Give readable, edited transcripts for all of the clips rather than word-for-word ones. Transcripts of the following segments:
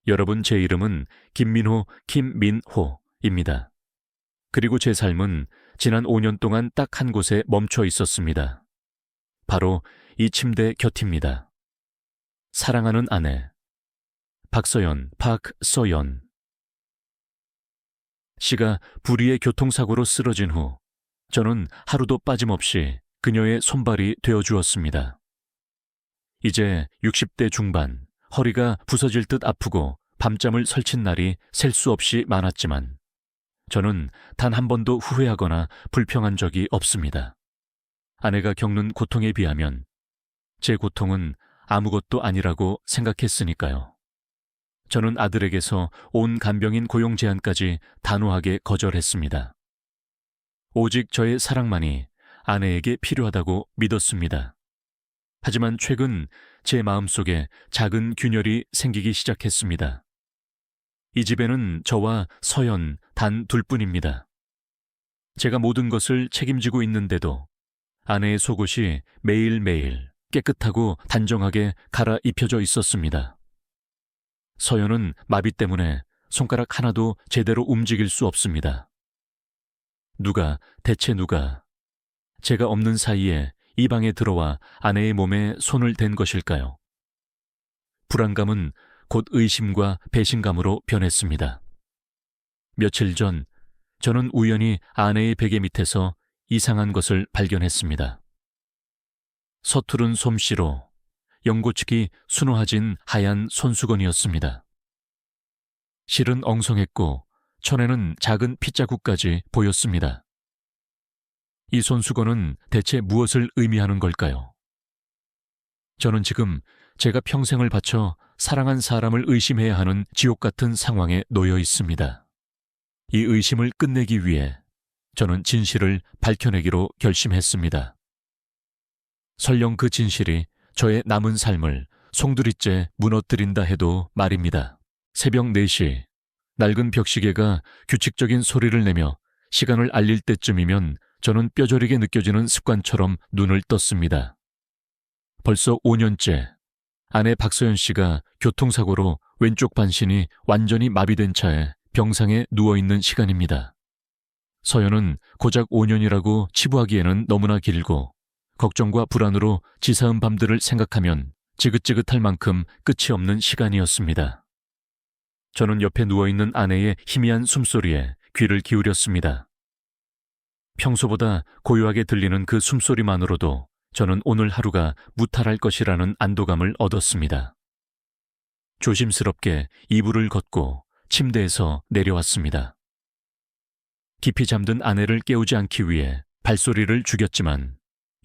여러분, 제 이름은 김민호, 김민호입니다. 그리고 제 삶은 지난 5년 동안 딱 한 곳에 멈춰 있었습니다. 바로 이 침대 곁입니다. 사랑하는 아내, 박서연, 박서연 씨가 불의의 교통사고로 쓰러진 후 저는 하루도 빠짐없이 그녀의 손발이 되어주었습니다. 이제 60대 중반, 허리가 부서질 듯 아프고 밤잠을 설친 날이 셀 수 없이 많았지만 저는 단 한 번도 후회하거나 불평한 적이 없습니다. 아내가 겪는 고통에 비하면 제 고통은 아무것도 아니라고 생각했으니까요. 저는 아들에게서 온 간병인 고용 제안까지 단호하게 거절했습니다. 오직 저의 사랑만이 아내에게 필요하다고 믿었습니다. 하지만 최근 제 마음속에 작은 균열이 생기기 시작했습니다. 이 집에는 저와 서연 단 둘뿐입니다. 제가 모든 것을 책임지고 있는데도 아내의 속옷이 매일매일 깨끗하고 단정하게 갈아입혀져 있었습니다. 서연은 마비 때문에 손가락 하나도 제대로 움직일 수 없습니다. 대체 누가 제가 없는 사이에 이 방에 들어와 아내의 몸에 손을 댄 것일까요? 불안감은 곧 의심과 배신감으로 변했습니다. 며칠 전 저는 우연히 아내의 베개 밑에서 이상한 것을 발견했습니다. 서투른 솜씨로 연고치기 수놓아진 하얀 손수건이었습니다. 실은 엉성했고 천에는 작은 핏자국까지 보였습니다. 이 손수건은 대체 무엇을 의미하는 걸까요? 저는 지금 제가 평생을 바쳐 사랑한 사람을 의심해야 하는 지옥 같은 상황에 놓여 있습니다. 이 의심을 끝내기 위해 저는 진실을 밝혀내기로 결심했습니다. 설령 그 진실이 저의 남은 삶을 송두리째 무너뜨린다 해도 말입니다. 새벽 4시, 낡은 벽시계가 규칙적인 소리를 내며 시간을 알릴 때쯤이면 저는 뼈저리게 느껴지는 습관처럼 눈을 떴습니다. 벌써 5년째 아내 박서연 씨가 교통사고로 왼쪽 반신이 완전히 마비된 차에 병상에 누워있는 시간입니다. 서연은 고작 5년이라고 치부하기에는 너무나 길고 걱정과 불안으로 지사은 밤들을 생각하면 지긋지긋할 만큼 끝이 없는 시간이었습니다. 저는 옆에 누워있는 아내의 희미한 숨소리에 귀를 기울였습니다. 평소보다 고요하게 들리는 그 숨소리만으로도 저는 오늘 하루가 무탈할 것이라는 안도감을 얻었습니다. 조심스럽게 이불을 걷고 침대에서 내려왔습니다. 깊이 잠든 아내를 깨우지 않기 위해 발소리를 죽였지만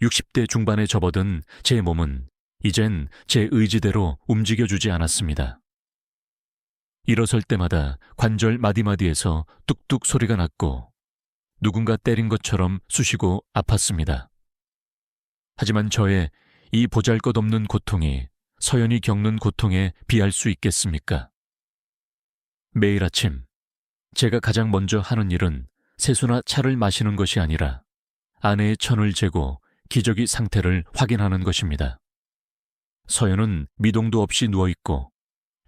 60대 중반에 접어든 제 몸은 이젠 제 의지대로 움직여주지 않았습니다. 일어설 때마다 관절 마디마디에서 뚝뚝 소리가 났고 누군가 때린 것처럼 쑤시고 아팠습니다. 하지만 저의 이 보잘것없는 고통이 서연이 겪는 고통에 비할 수 있겠습니까? 매일 아침 제가 가장 먼저 하는 일은 세수나 차를 마시는 것이 아니라 아내의 천을 재고 기저귀 상태를 확인하는 것입니다. 서연은 미동도 없이 누워있고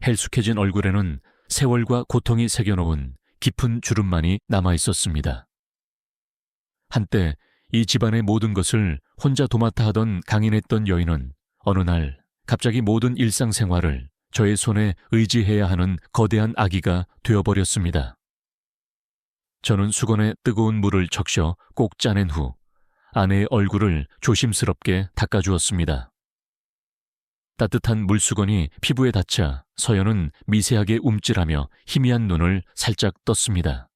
헬쑥해진 얼굴에는 세월과 고통이 새겨놓은 깊은 주름만이 남아있었습니다. 한때 이 집안의 모든 것을 혼자 도맡아 하던 강인했던 여인은 어느 날 갑자기 모든 일상생활을 저의 손에 의지해야 하는 거대한 아기가 되어버렸습니다. 저는 수건에 뜨거운 물을 적셔 꼭 짜낸 후 아내의 얼굴을 조심스럽게 닦아주었습니다. 따뜻한 물수건이 피부에 닿자 서연은 미세하게 움찔하며 희미한 눈을 살짝 떴습니다.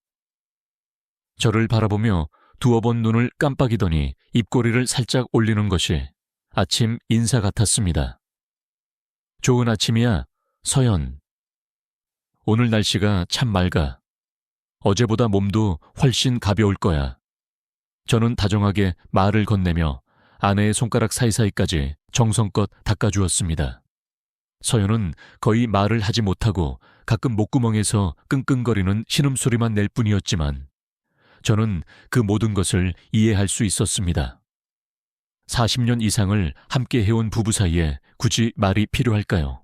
저를 바라보며 두어 번 눈을 깜빡이더니 입꼬리를 살짝 올리는 것이 아침 인사 같았습니다. 좋은 아침이야, 서연. 오늘 날씨가 참 맑아. 어제보다 몸도 훨씬 가벼울 거야. 저는 다정하게 말을 건네며 아내의 손가락 사이사이까지 정성껏 닦아주었습니다. 서연은 거의 말을 하지 못하고 가끔 목구멍에서 끙끙거리는 신음소리만 낼 뿐이었지만 저는 그 모든 것을 이해할 수 있었습니다. 40년 이상을 함께 해온 부부 사이에 굳이 말이 필요할까요?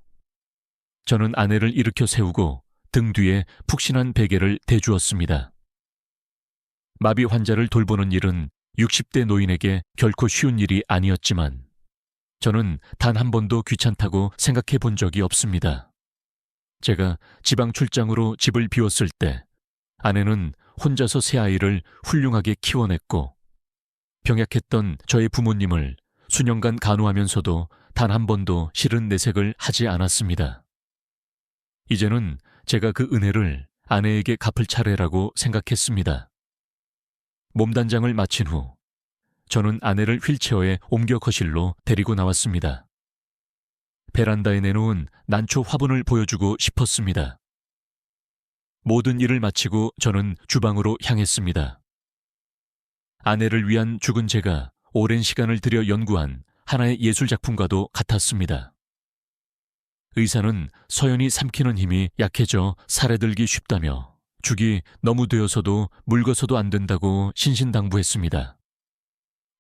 저는 아내를 일으켜 세우고 등 뒤에 푹신한 베개를 대주었습니다. 마비 환자를 돌보는 일은 60대 노인에게 결코 쉬운 일이 아니었지만 저는 단 한 번도 귀찮다고 생각해 본 적이 없습니다. 제가 지방 출장으로 집을 비웠을 때 아내는 혼자서 새 아이를 훌륭하게 키워냈고 병약했던 저의 부모님을 수년간 간호하면서도 단 한 번도 싫은 내색을 하지 않았습니다. 이제는 제가 그 은혜를 아내에게 갚을 차례라고 생각했습니다. 몸단장을 마친 후 저는 아내를 휠체어에 옮겨 거실로 데리고 나왔습니다. 베란다에 내놓은 난초 화분을 보여주고 싶었습니다. 모든 일을 마치고 저는 주방으로 향했습니다. 아내를 위한 죽은 제가 오랜 시간을 들여 연구한 하나의 예술작품과도 같았습니다. 의사는 서연이 삼키는 힘이 약해져 살에 들기 쉽다며 죽이 너무 되어서도 묽어서도 안 된다고 신신당부했습니다.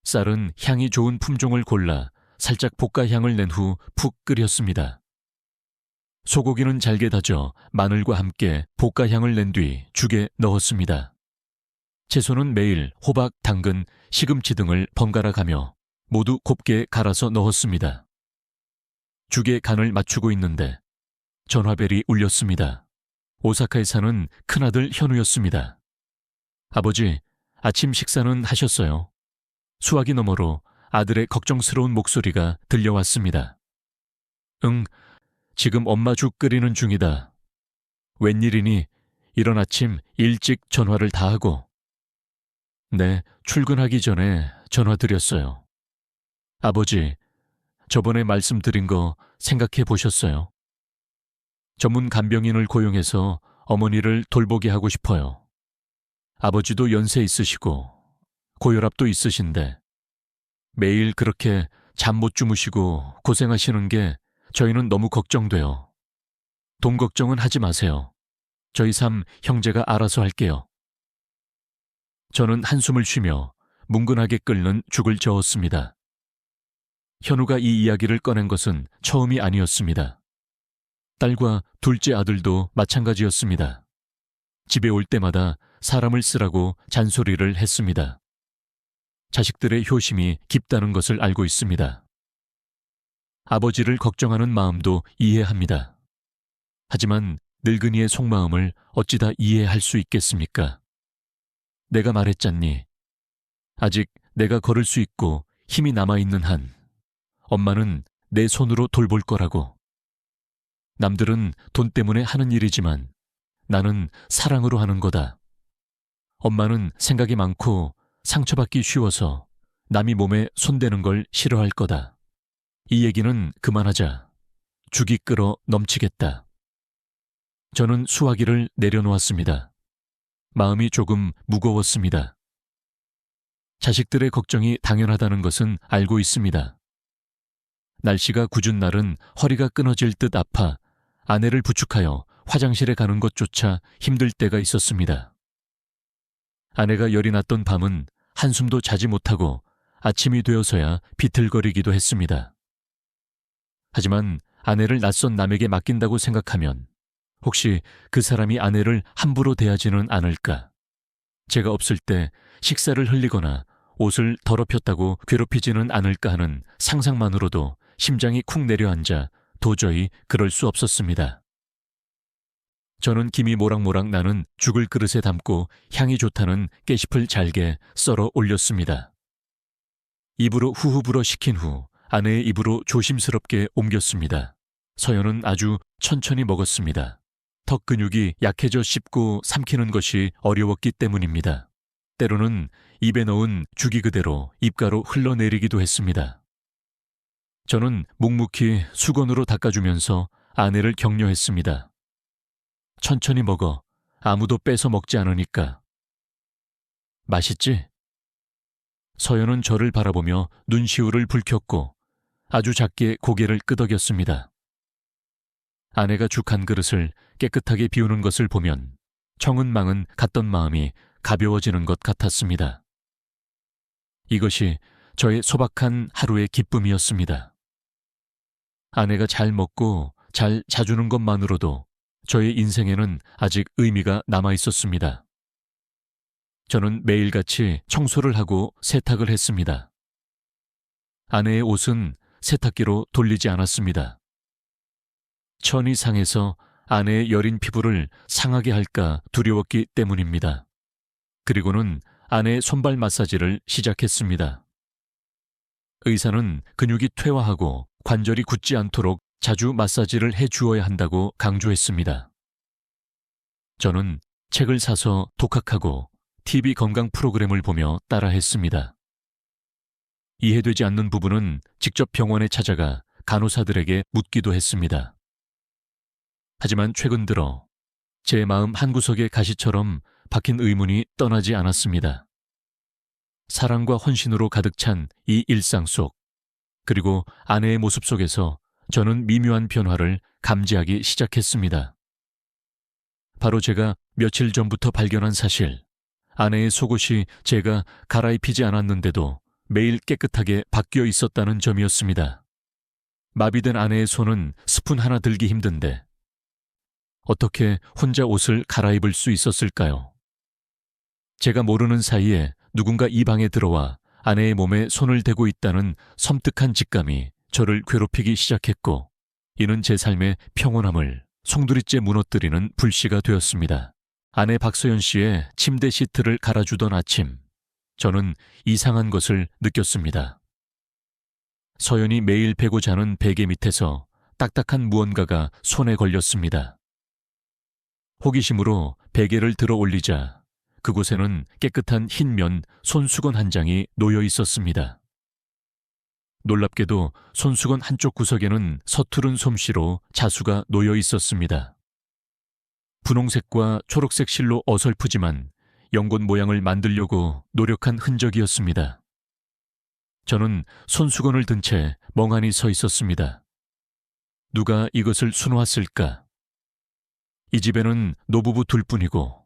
쌀은 향이 좋은 품종을 골라 살짝 볶아 향을 낸 후 푹 끓였습니다. 소고기는 잘게 다져 마늘과 함께 볶아 향을 낸 뒤 죽에 넣었습니다. 채소는 매일 호박, 당근, 시금치 등을 번갈아 가며 모두 곱게 갈아서 넣었습니다. 죽의 간을 맞추고 있는데 전화벨이 울렸습니다. 오사카에 사는 큰아들 현우였습니다. 아버지, 아침 식사는 하셨어요? 수화기 너머로 아들의 걱정스러운 목소리가 들려왔습니다. 응, 지금 엄마 죽 끓이는 중이다. 웬일이니 이런 아침 일찍 전화를 다 하고. 네, 출근하기 전에 전화 드렸어요. 아버지, 저번에 말씀드린 거 생각해 보셨어요? 전문 간병인을 고용해서 어머니를 돌보게 하고 싶어요. 아버지도 연세 있으시고 고혈압도 있으신데 매일 그렇게 잠 못 주무시고 고생하시는 게 저희는 너무 걱정돼요. 돈 걱정은 하지 마세요. 저희 삶 형제가 알아서 할게요. 저는 한숨을 쉬며 뭉근하게 끓는 죽을 저었습니다. 현우가 이 이야기를 꺼낸 것은 처음이 아니었습니다. 딸과 둘째 아들도 마찬가지였습니다. 집에 올 때마다 사람을 쓰라고 잔소리를 했습니다. 자식들의 효심이 깊다는 것을 알고 있습니다. 아버지를 걱정하는 마음도 이해합니다. 하지만 늙은이의 속마음을 어찌다 이해할 수 있겠습니까? 내가 말했잖니. 아직 내가 걸을 수 있고 힘이 남아있는 한 엄마는 내 손으로 돌볼 거라고. 남들은 돈 때문에 하는 일이지만 나는 사랑으로 하는 거다. 엄마는 생각이 많고 상처받기 쉬워서 남이 몸에 손대는 걸 싫어할 거다. 이 얘기는 그만하자. 죽이 끓어 넘치겠다. 저는 수화기를 내려놓았습니다. 마음이 조금 무거웠습니다. 자식들의 걱정이 당연하다는 것은 알고 있습니다. 날씨가 궂은 날은 허리가 끊어질 듯 아파 아내를 부축하여 화장실에 가는 것조차 힘들 때가 있었습니다. 아내가 열이 났던 밤은 한숨도 자지 못하고 아침이 되어서야 비틀거리기도 했습니다. 하지만 아내를 낯선 남에게 맡긴다고 생각하면 혹시 그 사람이 아내를 함부로 대하지는 않을까? 제가 없을 때 식사를 흘리거나 옷을 더럽혔다고 괴롭히지는 않을까 하는 상상만으로도 심장이 쿵 내려앉아 도저히 그럴 수 없었습니다. 저는 김이 모락모락 나는 죽을 그릇에 담고 향이 좋다는 깨잎을 잘게 썰어 올렸습니다. 입으로 후후 불어 식힌 후 아내의 입으로 조심스럽게 옮겼습니다. 서연은 아주 천천히 먹었습니다. 턱 근육이 약해져 씹고 삼키는 것이 어려웠기 때문입니다. 때로는 입에 넣은 죽이 그대로 입가로 흘러내리기도 했습니다. 저는 묵묵히 수건으로 닦아주면서 아내를 격려했습니다. 천천히 먹어. 아무도 뺏어 먹지 않으니까. 맛있지? 서연은 저를 바라보며 눈시울을 붉혔고 아주 작게 고개를 끄덕였습니다. 아내가 죽 한 그릇을 깨끗하게 비우는 것을 보면 청은망은 갔던 마음이 가벼워지는 것 같았습니다. 이것이 저의 소박한 하루의 기쁨이었습니다. 아내가 잘 먹고 잘 자주는 것만으로도 저의 인생에는 아직 의미가 남아 있었습니다. 저는 매일같이 청소를 하고 세탁을 했습니다. 아내의 옷은 세탁기로 돌리지 않았습니다. 천이 상해서 아내의 여린 피부를 상하게 할까 두려웠기 때문입니다. 그리고는 아내의 손발 마사지를 시작했습니다. 의사는 근육이 퇴화하고 관절이 굳지 않도록 자주 마사지를 해주어야 한다고 강조했습니다. 저는 책을 사서 독학하고 TV 건강 프로그램을 보며 따라했습니다. 이해되지 않는 부분은 직접 병원에 찾아가 간호사들에게 묻기도 했습니다. 하지만 최근 들어 제 마음 한구석의 가시처럼 박힌 의문이 떠나지 않았습니다. 사랑과 헌신으로 가득 찬 이 일상 속, 그리고 아내의 모습 속에서 저는 미묘한 변화를 감지하기 시작했습니다. 바로 제가 며칠 전부터 발견한 사실, 아내의 속옷이 제가 갈아입히지 않았는데도 매일 깨끗하게 바뀌어 있었다는 점이었습니다. 마비된 아내의 손은 스푼 하나 들기 힘든데 어떻게 혼자 옷을 갈아입을 수 있었을까요? 제가 모르는 사이에 누군가 이 방에 들어와 아내의 몸에 손을 대고 있다는 섬뜩한 직감이 저를 괴롭히기 시작했고, 이는 제 삶의 평온함을 송두리째 무너뜨리는 불씨가 되었습니다. 아내 박서연 씨의 침대 시트를 갈아주던 아침, 저는 이상한 것을 느꼈습니다. 서연이 매일 베고 자는 베개 밑에서 딱딱한 무언가가 손에 걸렸습니다. 호기심으로 베개를 들어 올리자 그곳에는 깨끗한 흰면 손수건 한 장이 놓여 있었습니다. 놀랍게도 손수건 한쪽 구석에는 서투른 솜씨로 자수가 놓여 있었습니다. 분홍색과 초록색 실로 어설프지만 연꽃 모양을 만들려고 노력한 흔적이었습니다. 저는 손수건을 든 채 멍하니 서 있었습니다. 누가 이것을 수놓았을까? 이 집에는 노부부 둘뿐이고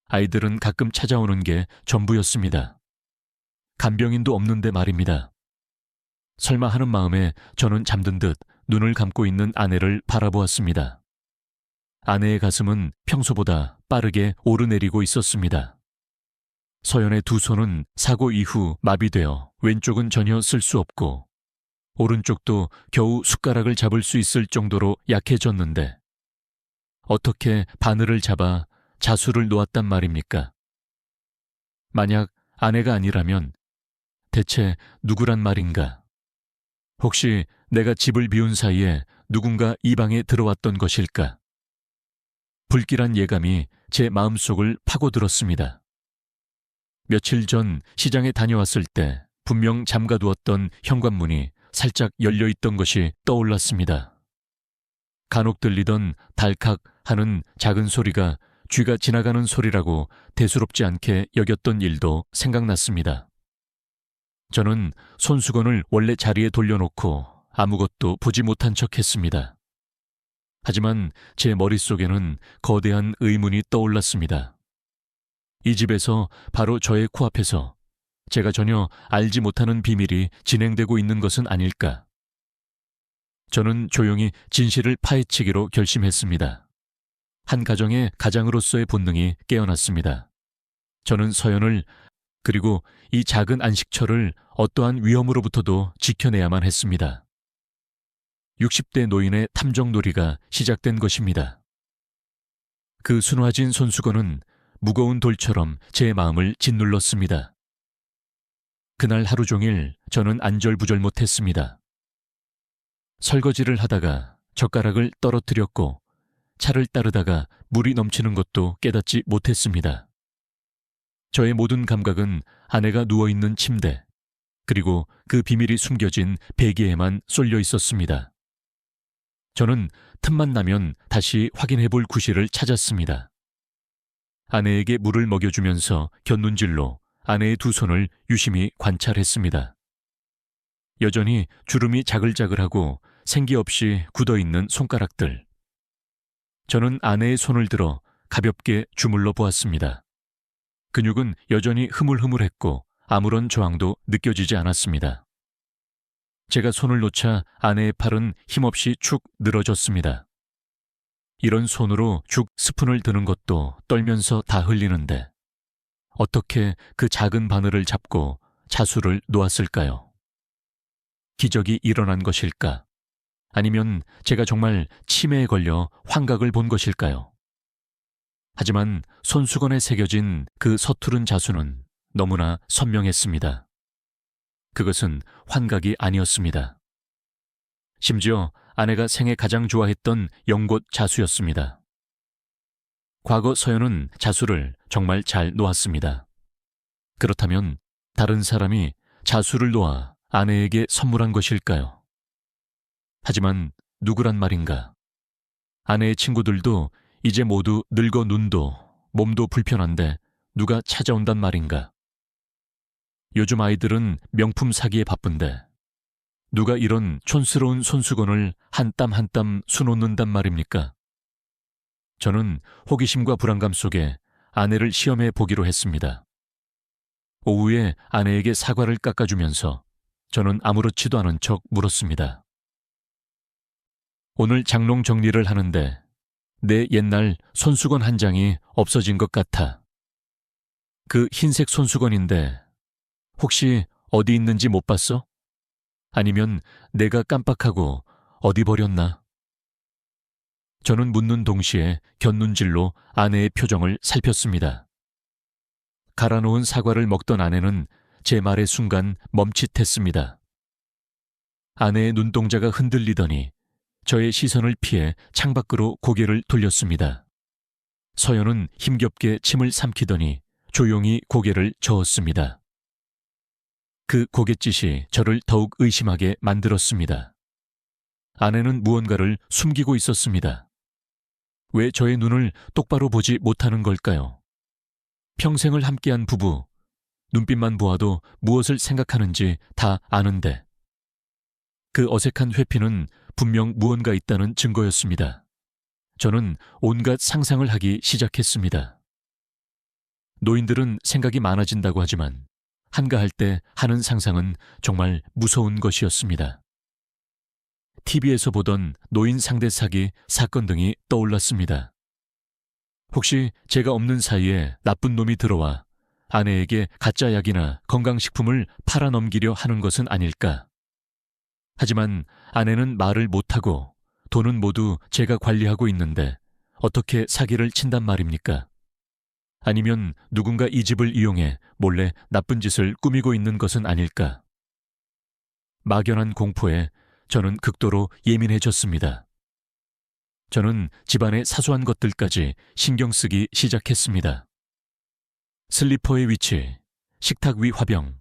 아이들은 가끔 찾아오는 게 전부였습니다. 간병인도 없는데 말입니다. 설마 하는 마음에 저는 잠든 듯 눈을 감고 있는 아내를 바라보았습니다. 아내의 가슴은 평소보다 빠르게 오르내리고 있었습니다. 서연의 두 손은 사고 이후 마비되어 왼쪽은 전혀 쓸 수 없고 오른쪽도 겨우 숟가락을 잡을 수 있을 정도로 약해졌는데 어떻게 바늘을 잡아 자수를 놓았단 말입니까? 만약 아내가 아니라면 대체 누구란 말인가? 혹시 내가 집을 비운 사이에 누군가 이 방에 들어왔던 것일까? 불길한 예감이 제 마음속을 파고들었습니다. 며칠 전 시장에 다녀왔을 때 분명 잠가두었던 현관문이 살짝 열려있던 것이 떠올랐습니다. 간혹 들리던 달칵 하는 작은 소리가 쥐가 지나가는 소리라고 대수롭지 않게 여겼던 일도 생각났습니다. 저는 손수건을 원래 자리에 돌려놓고 아무것도 보지 못한 척했습니다. 하지만 제 머릿속에는 거대한 의문이 떠올랐습니다. 이 집에서 바로 저의 코앞에서 제가 전혀 알지 못하는 비밀이 진행되고 있는 것은 아닐까? 저는 조용히 진실을 파헤치기로 결심했습니다. 한 가정의 가장으로서의 본능이 깨어났습니다. 저는 서연을, 그리고 이 작은 안식처를 어떠한 위험으로부터도 지켜내야만 했습니다. 60대 노인의 탐정놀이가 시작된 것입니다. 그 순화진 손수건은 무거운 돌처럼 제 마음을 짓눌렀습니다. 그날 하루 종일 저는 안절부절 못했습니다. 설거지를 하다가 젓가락을 떨어뜨렸고 차를 따르다가 물이 넘치는 것도 깨닫지 못했습니다. 저의 모든 감각은 아내가 누워있는 침대, 그리고 그 비밀이 숨겨진 베개에만 쏠려 있었습니다. 저는 틈만 나면 다시 확인해볼 구실을 찾았습니다. 아내에게 물을 먹여주면서 곁눈질로 아내의 두 손을 유심히 관찰했습니다. 여전히 주름이 자글자글하고 생기 없이 굳어있는 손가락들. 저는 아내의 손을 들어 가볍게 주물러 보았습니다. 근육은 여전히 흐물흐물했고 아무런 저항도 느껴지지 않았습니다. 제가 손을 놓자 아내의 팔은 힘없이 축 늘어졌습니다. 이런 손으로 죽 스푼을 드는 것도 떨면서 다 흘리는데 어떻게 그 작은 바늘을 잡고 자수를 놓았을까요? 기적이 일어난 것일까? 아니면 제가 정말 치매에 걸려 환각을 본 것일까요? 하지만 손수건에 새겨진 그 서투른 자수는 너무나 선명했습니다. 그것은 환각이 아니었습니다. 심지어 아내가 생애 가장 좋아했던 연꽃 자수였습니다. 과거 서연은 자수를 정말 잘 놓았습니다. 그렇다면 다른 사람이 자수를 놓아 아내에게 선물한 것일까요? 하지만 누구란 말인가? 아내의 친구들도 이제 모두 늙어 눈도 몸도 불편한데 누가 찾아온단 말인가? 요즘 아이들은 명품 사기에 바쁜데 누가 이런 촌스러운 손수건을 한 땀 한 땀 수놓는단 말입니까? 저는 호기심과 불안감 속에 아내를 시험해 보기로 했습니다. 오후에 아내에게 사과를 깎아주면서 저는 아무렇지도 않은 척 물었습니다. 오늘 장롱 정리를 하는데 내 옛날 손수건 한 장이 없어진 것 같아. 그 흰색 손수건인데 혹시 어디 있는지 못 봤어? 아니면 내가 깜빡하고 어디 버렸나? 저는 묻는 동시에 곁눈질로 아내의 표정을 살폈습니다. 갈아놓은 사과를 먹던 아내는 제 말의 순간 멈칫했습니다. 아내의 눈동자가 흔들리더니 저의 시선을 피해 창밖으로 고개를 돌렸습니다. 서연은 힘겹게 침을 삼키더니 조용히 고개를 저었습니다. 그 고갯짓이 저를 더욱 의심하게 만들었습니다. 아내는 무언가를 숨기고 있었습니다. 왜 저의 눈을 똑바로 보지 못하는 걸까요? 평생을 함께한 부부, 눈빛만 보아도 무엇을 생각하는지 다 아는데 그 어색한 회피는 분명 무언가 있다는 증거였습니다. 저는 온갖 상상을 하기 시작했습니다. 노인들은 생각이 많아진다고 하지만 한가할 때 하는 상상은 정말 무서운 것이었습니다. TV에서 보던 노인 상대 사기 사건 등이 떠올랐습니다. 혹시 제가 없는 사이에 나쁜 놈이 들어와 아내에게 가짜 약이나 건강식품을 팔아넘기려 하는 것은 아닐까? 하지만 아내는 말을 못하고 돈은 모두 제가 관리하고 있는데 어떻게 사기를 친단 말입니까? 아니면 누군가 이 집을 이용해 몰래 나쁜 짓을 꾸미고 있는 것은 아닐까? 막연한 공포에 저는 극도로 예민해졌습니다. 저는 집안의 사소한 것들까지 신경 쓰기 시작했습니다. 슬리퍼의 위치, 식탁 위 화병,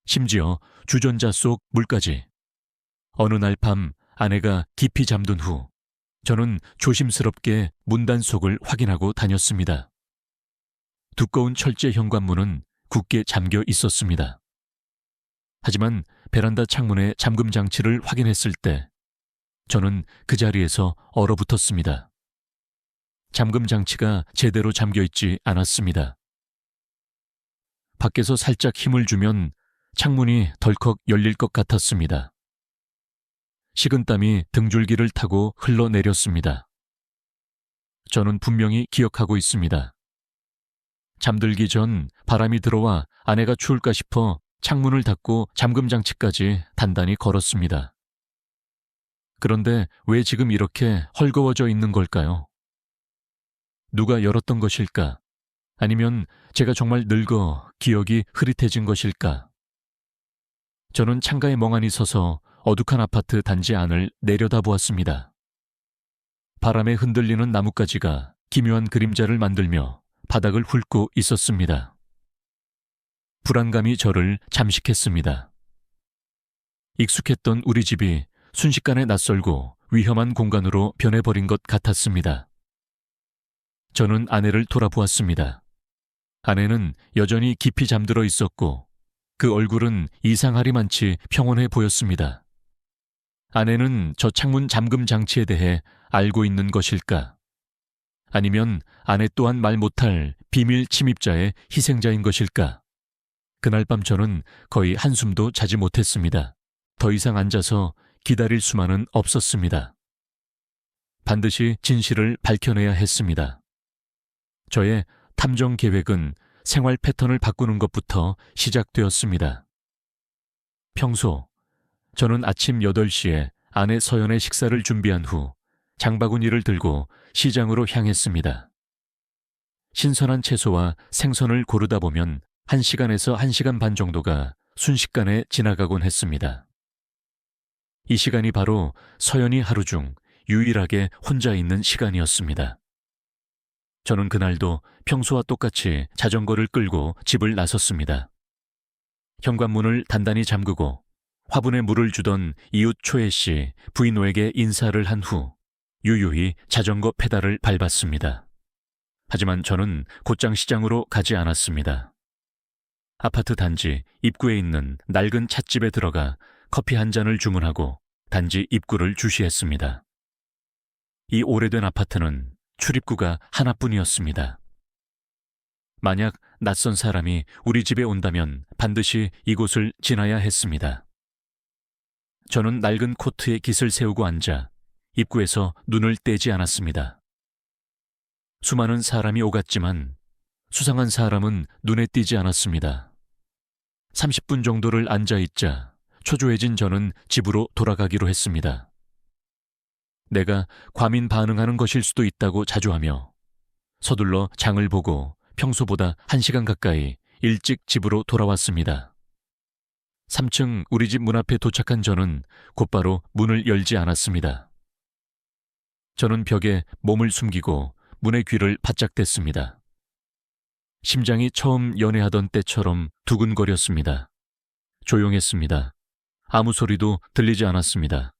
심지어 주전자 속 물까지. 어느 날 밤 아내가 깊이 잠든 후 저는 조심스럽게 문단 속을 확인하고 다녔습니다. 두꺼운 철제 현관문은 굳게 잠겨 있었습니다. 하지만 베란다 창문의 잠금 장치를 확인했을 때 저는 그 자리에서 얼어붙었습니다. 잠금 장치가 제대로 잠겨 있지 않았습니다. 밖에서 살짝 힘을 주면 창문이 덜컥 열릴 것 같았습니다. 식은땀이 등줄기를 타고 흘러내렸습니다. 저는 분명히 기억하고 있습니다. 잠들기 전 바람이 들어와 아내가 추울까 싶어 창문을 닫고 잠금 장치까지 단단히 걸었습니다. 그런데 왜 지금 이렇게 헐거워져 있는 걸까요? 누가 열었던 것일까? 아니면 제가 정말 늙어 기억이 흐릿해진 것일까? 저는 창가에 멍하니 서서 어둑한 아파트 단지 안을 내려다보았습니다. 바람에 흔들리는 나뭇가지가 기묘한 그림자를 만들며 바닥을 훑고 있었습니다. 불안감이 저를 잠식했습니다. 익숙했던 우리 집이 순식간에 낯설고 위험한 공간으로 변해버린 것 같았습니다. 저는 아내를 돌아보았습니다. 아내는 여전히 깊이 잠들어 있었고 그 얼굴은 이상하리만치 평온해 보였습니다. 아내는 저 창문 잠금 장치에 대해 알고 있는 것일까? 아니면 아내 또한 말 못할 비밀 침입자의 희생자인 것일까? 그날 밤 저는 거의 한숨도 자지 못했습니다. 더 이상 앉아서 기다릴 수만은 없었습니다. 반드시 진실을 밝혀내야 했습니다. 저의 탐정 계획은 생활 패턴을 바꾸는 것부터 시작되었습니다. 평소 저는 아침 8시에 아내 서연의 식사를 준비한 후 장바구니를 들고 시장으로 향했습니다. 신선한 채소와 생선을 고르다 보면 1시간에서 1시간 반 정도가 순식간에 지나가곤 했습니다. 이 시간이 바로 서연이 하루 중 유일하게 혼자 있는 시간이었습니다. 저는 그날도 평소와 똑같이 자전거를 끌고 집을 나섰습니다. 현관문을 단단히 잠그고 화분에 물을 주던 이웃 초혜 씨 부인호에게 인사를 한 후 유유히 자전거 페달을 밟았습니다. 하지만 저는 곧장 시장으로 가지 않았습니다. 아파트 단지 입구에 있는 낡은 찻집에 들어가 커피 한 잔을 주문하고 단지 입구를 주시했습니다. 이 오래된 아파트는 출입구가 하나뿐이었습니다. 만약 낯선 사람이 우리 집에 온다면 반드시 이곳을 지나야 했습니다. 저는 낡은 코트에 깃을 세우고 앉아 입구에서 눈을 떼지 않았습니다. 수많은 사람이 오갔지만 수상한 사람은 눈에 띄지 않았습니다. 30분 정도를 앉아있자 초조해진 저는 집으로 돌아가기로 했습니다. 내가 과민 반응하는 것일 수도 있다고 자조하며 서둘러 장을 보고 평소보다 1시간 가까이 일찍 집으로 돌아왔습니다. 3층 우리 집 문 앞에 도착한 저는 곧바로 문을 열지 않았습니다. 저는 벽에 몸을 숨기고 문의 귀를 바짝 댔습니다. 심장이 처음 연애하던 때처럼 두근거렸습니다. 조용했습니다. 아무 소리도 들리지 않았습니다.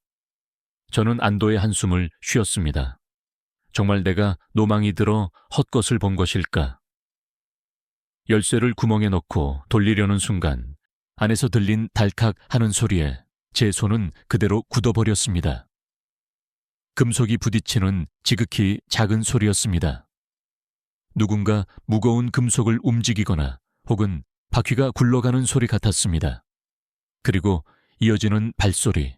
저는 안도의 한숨을 쉬었습니다. 정말 내가 노망이 들어 헛것을 본 것일까? 열쇠를 구멍에 넣고 돌리려는 순간 안에서 들린 달칵 하는 소리에 제 손은 그대로 굳어버렸습니다. 금속이 부딪히는 지극히 작은 소리였습니다. 누군가 무거운 금속을 움직이거나 혹은 바퀴가 굴러가는 소리 같았습니다. 그리고 이어지는 발소리.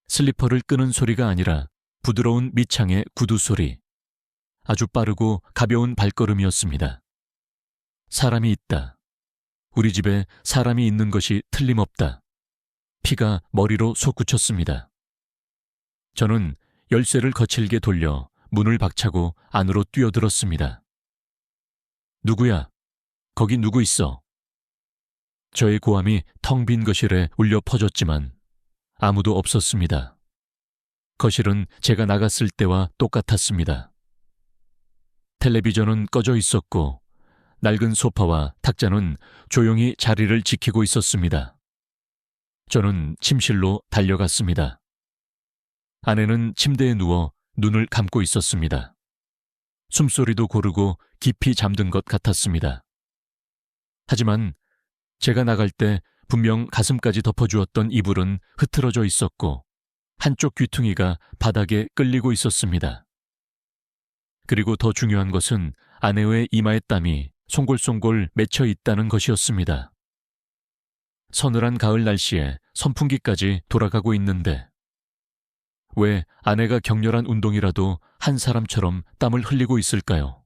슬리퍼를 끄는 소리가 아니라 부드러운 밑창의 구두 소리. 아주 빠르고 가벼운 발걸음이었습니다. 사람이 있다. 우리 집에 사람이 있는 것이 틀림없다. 피가 머리로 솟구쳤습니다. 저는 열쇠를 거칠게 돌려 문을 박차고 안으로 뛰어들었습니다. 누구야? 거기 누구 있어? 저의 고함이 텅 빈 거실에 울려 퍼졌지만 아무도 없었습니다. 거실은 제가 나갔을 때와 똑같았습니다. 텔레비전은 꺼져 있었고 낡은 소파와 탁자는 조용히 자리를 지키고 있었습니다. 저는 침실로 달려갔습니다. 아내는 침대에 누워 눈을 감고 있었습니다. 숨소리도 고르고 깊이 잠든 것 같았습니다. 하지만 제가 나갈 때 분명 가슴까지 덮어주었던 이불은 흐트러져 있었고 한쪽 귀퉁이가 바닥에 끌리고 있었습니다. 그리고 더 중요한 것은 아내의 이마에 땀이 송골송골 맺혀 있다는 것이었습니다. 서늘한 가을 날씨에 선풍기까지 돌아가고 있는데 왜 아내가 격렬한 운동이라도 한 사람처럼 땀을 흘리고 있을까요?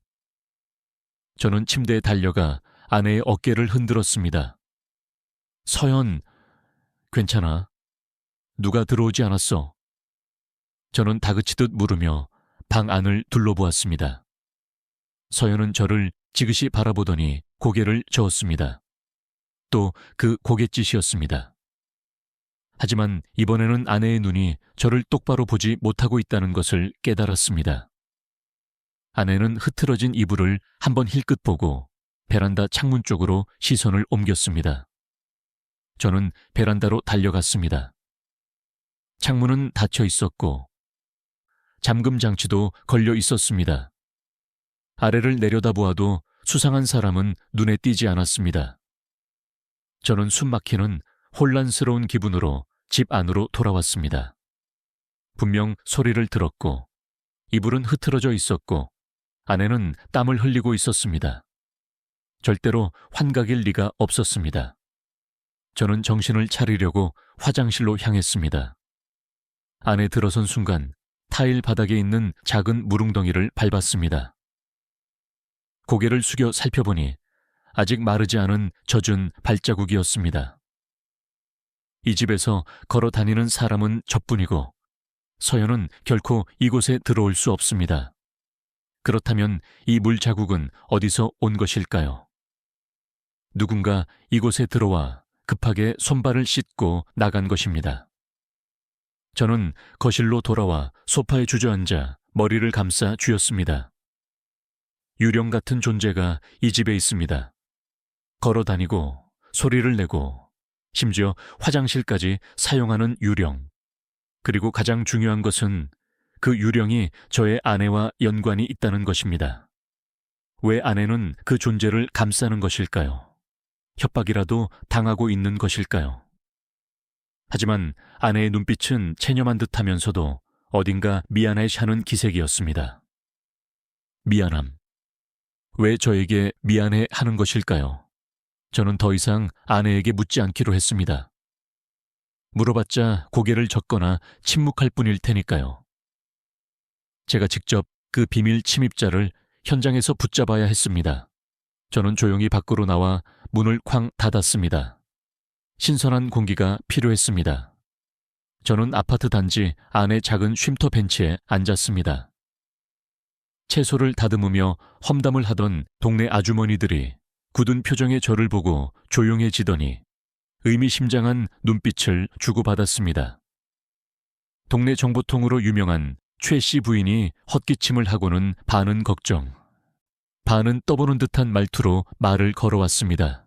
저는 침대에 달려가 아내의 어깨를 흔들었습니다. 서연, 괜찮아? 누가 들어오지 않았어? 저는 다그치듯 물으며 방 안을 둘러보았습니다. 서연은 저를 지그시 바라보더니 고개를 저었습니다. 또 그 고갯짓이었습니다. 하지만 이번에는 아내의 눈이 저를 똑바로 보지 못하고 있다는 것을 깨달았습니다. 아내는 흐트러진 이불을 한번 힐끗 보고 베란다 창문 쪽으로 시선을 옮겼습니다. 저는 베란다로 달려갔습니다. 창문은 닫혀 있었고 잠금 장치도 걸려 있었습니다. 아래를 내려다보아도 수상한 사람은 눈에 띄지 않았습니다. 저는 숨막히는 혼란스러운 기분으로 집 안으로 돌아왔습니다. 분명 소리를 들었고 이불은 흐트러져 있었고 아내는 땀을 흘리고 있었습니다. 절대로 환각일 리가 없었습니다. 저는 정신을 차리려고 화장실로 향했습니다. 안에 들어선 순간 타일 바닥에 있는 작은 물웅덩이를 밟았습니다. 고개를 숙여 살펴보니 아직 마르지 않은 젖은 발자국이었습니다. 이 집에서 걸어 다니는 사람은 저뿐이고 서연은 결코 이곳에 들어올 수 없습니다. 그렇다면 이 물자국은 어디서 온 것일까요? 누군가 이곳에 들어와 급하게 손발을 씻고 나간 것입니다. 저는 거실로 돌아와 소파에 주저앉아 머리를 감싸 쥐었습니다. 유령 같은 존재가 이 집에 있습니다. 걸어 다니고 소리를 내고 심지어 화장실까지 사용하는 유령. 그리고 가장 중요한 것은 그 유령이 저의 아내와 연관이 있다는 것입니다. 왜 아내는 그 존재를 감싸는 것일까요? 협박이라도 당하고 있는 것일까요? 하지만 아내의 눈빛은 체념한 듯하면서도 어딘가 미안해하는 기색이었습니다. 미안함. 왜 저에게 미안해 하는 것일까요? 저는 더 이상 아내에게 묻지 않기로 했습니다. 물어봤자 고개를 젓거나 침묵할 뿐일 테니까요. 제가 직접 그 비밀 침입자를 현장에서 붙잡아야 했습니다. 저는 조용히 밖으로 나와 문을 쾅 닫았습니다. 신선한 공기가 필요했습니다. 저는 아파트 단지 안의 작은 쉼터 벤치에 앉았습니다. 채소를 다듬으며 험담을 하던 동네 아주머니들이 굳은 표정의 저를 보고 조용해지더니 의미심장한 눈빛을 주고받았습니다. 동네 정보통으로 유명한 최 씨 부인이 헛기침을 하고는 반은 걱정, 반은 떠보는 듯한 말투로 말을 걸어왔습니다.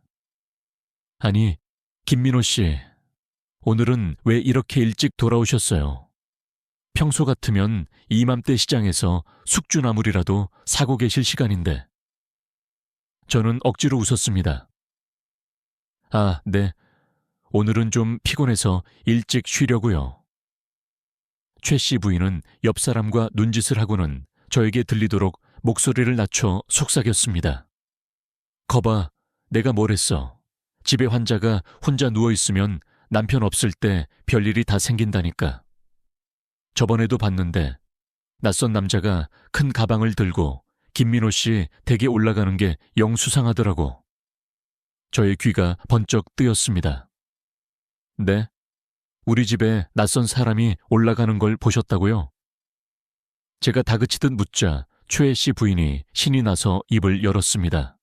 아니, 김민호 씨, 오늘은 왜 이렇게 일찍 돌아오셨어요? 평소 같으면 이맘때 시장에서 숙주나물이라도 사고 계실 시간인데. 저는 억지로 웃었습니다. 아, 네. 오늘은 좀 피곤해서 일찍 쉬려고요. 최 씨 부인은 옆 사람과 눈짓을 하고는 저에게 들리도록 목소리를 낮춰 속삭였습니다. 거봐, 내가 뭘 했어. 집에 환자가 혼자 누워있으면 남편 없을 때 별일이 다 생긴다니까. 저번에도 봤는데 낯선 남자가 큰 가방을 들고 김민호 씨 댁에 올라가는 게 영 수상하더라고. 저의 귀가 번쩍 뜨였습니다. 네? 우리 집에 낯선 사람이 올라가는 걸 보셨다고요? 제가 다그치듯 묻자 최 씨 부인이 신이 나서 입을 열었습니다.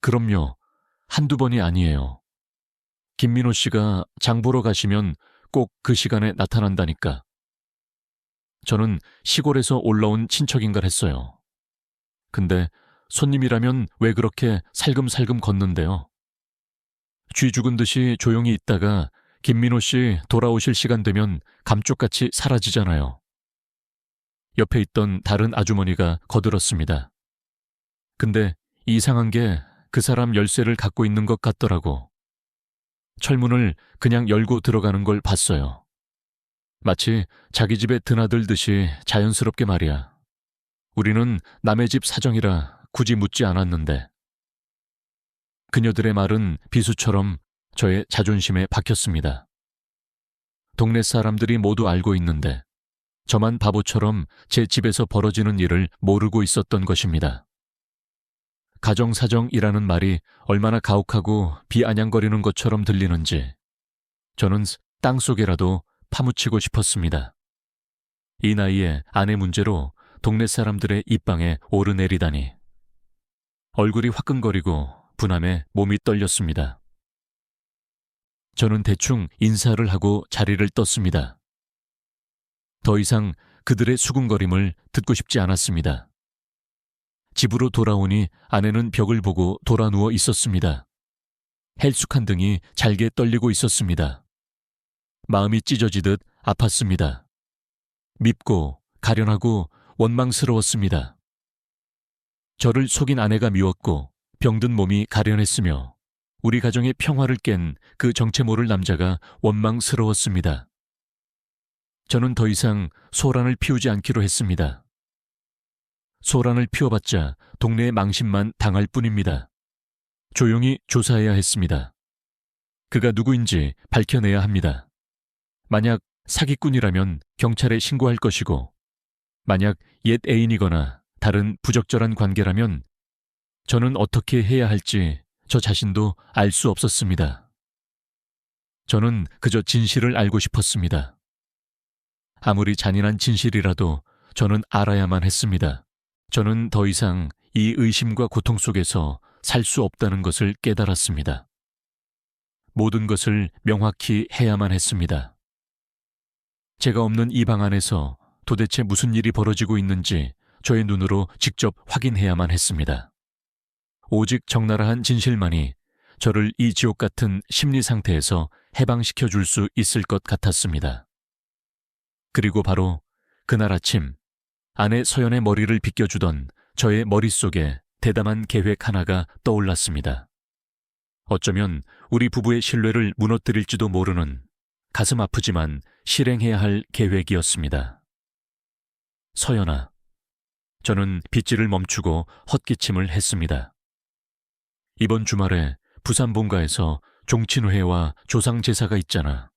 그럼요. 한두 번이 아니에요. 김민호 씨가 장 보러 가시면 꼭 그 시간에 나타난다니까. 저는 시골에서 올라온 친척인가 했어요. 근데 손님이라면 왜 그렇게 살금살금 걷는데요? 쥐 죽은 듯이 조용히 있다가 김민호 씨 돌아오실 시간 되면 감쪽같이 사라지잖아요. 옆에 있던 다른 아주머니가 거들었습니다. 근데 이상한 게 그 사람 열쇠를 갖고 있는 것 같더라고. 철문을 그냥 열고 들어가는 걸 봤어요. 마치 자기 집에 드나들듯이 자연스럽게 말이야. 우리는 남의 집 사정이라 굳이 묻지 않았는데. 그녀들의 말은 비수처럼 저의 자존심에 박혔습니다. 동네 사람들이 모두 알고 있는데 저만 바보처럼 제 집에서 벌어지는 일을 모르고 있었던 것입니다. 가정사정이라는 말이 얼마나 가혹하고 비아냥거리는 것처럼 들리는지 저는 땅속에라도 파묻히고 싶었습니다. 이 나이에 아내 문제로 동네 사람들의 입방에 오르내리다니. 얼굴이 화끈거리고 분함에 몸이 떨렸습니다. 저는 대충 인사를 하고 자리를 떴습니다. 더 이상 그들의 수군거림을 듣고 싶지 않았습니다. 집으로 돌아오니 아내는 벽을 보고 돌아 누워 있었습니다. 헬쑥한 등이 잘게 떨리고 있었습니다. 마음이 찢어지듯 아팠습니다. 밉고 가련하고 원망스러웠습니다. 저를 속인 아내가 미웠고 병든 몸이 가련했으며 우리 가정의 평화를 깬 그 정체 모를 남자가 원망스러웠습니다. 저는 더 이상 소란을 피우지 않기로 했습니다. 소란을 피워봤자 동네의 망신만 당할 뿐입니다. 조용히 조사해야 했습니다. 그가 누구인지 밝혀내야 합니다. 만약 사기꾼이라면 경찰에 신고할 것이고, 만약 옛 애인이거나 다른 부적절한 관계라면 저는 어떻게 해야 할지 저 자신도 알 수 없었습니다. 저는 그저 진실을 알고 싶었습니다. 아무리 잔인한 진실이라도 저는 알아야만 했습니다. 저는 더 이상 이 의심과 고통 속에서 살 수 없다는 것을 깨달았습니다. 모든 것을 명확히 해야만 했습니다. 제가 없는 이 방 안에서 도대체 무슨 일이 벌어지고 있는지 저의 눈으로 직접 확인해야만 했습니다. 오직 적나라한 진실만이 저를 이 지옥 같은 심리 상태에서 해방시켜 줄 수 있을 것 같았습니다. 그리고 바로 그날 아침, 아내 서연의 머리를 빗겨주던 저의 머릿속에 대담한 계획 하나가 떠올랐습니다. 어쩌면 우리 부부의 신뢰를 무너뜨릴지도 모르는 가슴 아프지만 실행해야 할 계획이었습니다. 서연아, 저는 빗질을 멈추고 헛기침을 했습니다. 이번 주말에 부산 본가에서 종친회와 조상제사가 있잖아.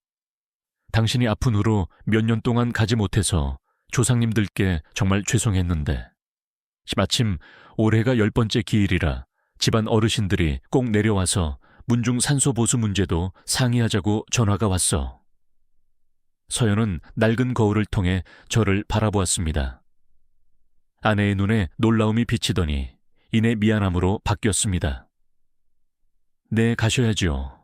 당신이 아픈 후로 몇 년 동안 가지 못해서 조상님들께 정말 죄송했는데 마침 올해가 10번째 기일이라 집안 어르신들이 꼭 내려와서 문중 산소 보수 문제도 상의하자고 전화가 왔어. 서연은 낡은 거울을 통해 저를 바라보았습니다. 아내의 눈에 놀라움이 비치더니 이내 미안함으로 바뀌었습니다. 네, 가셔야지요.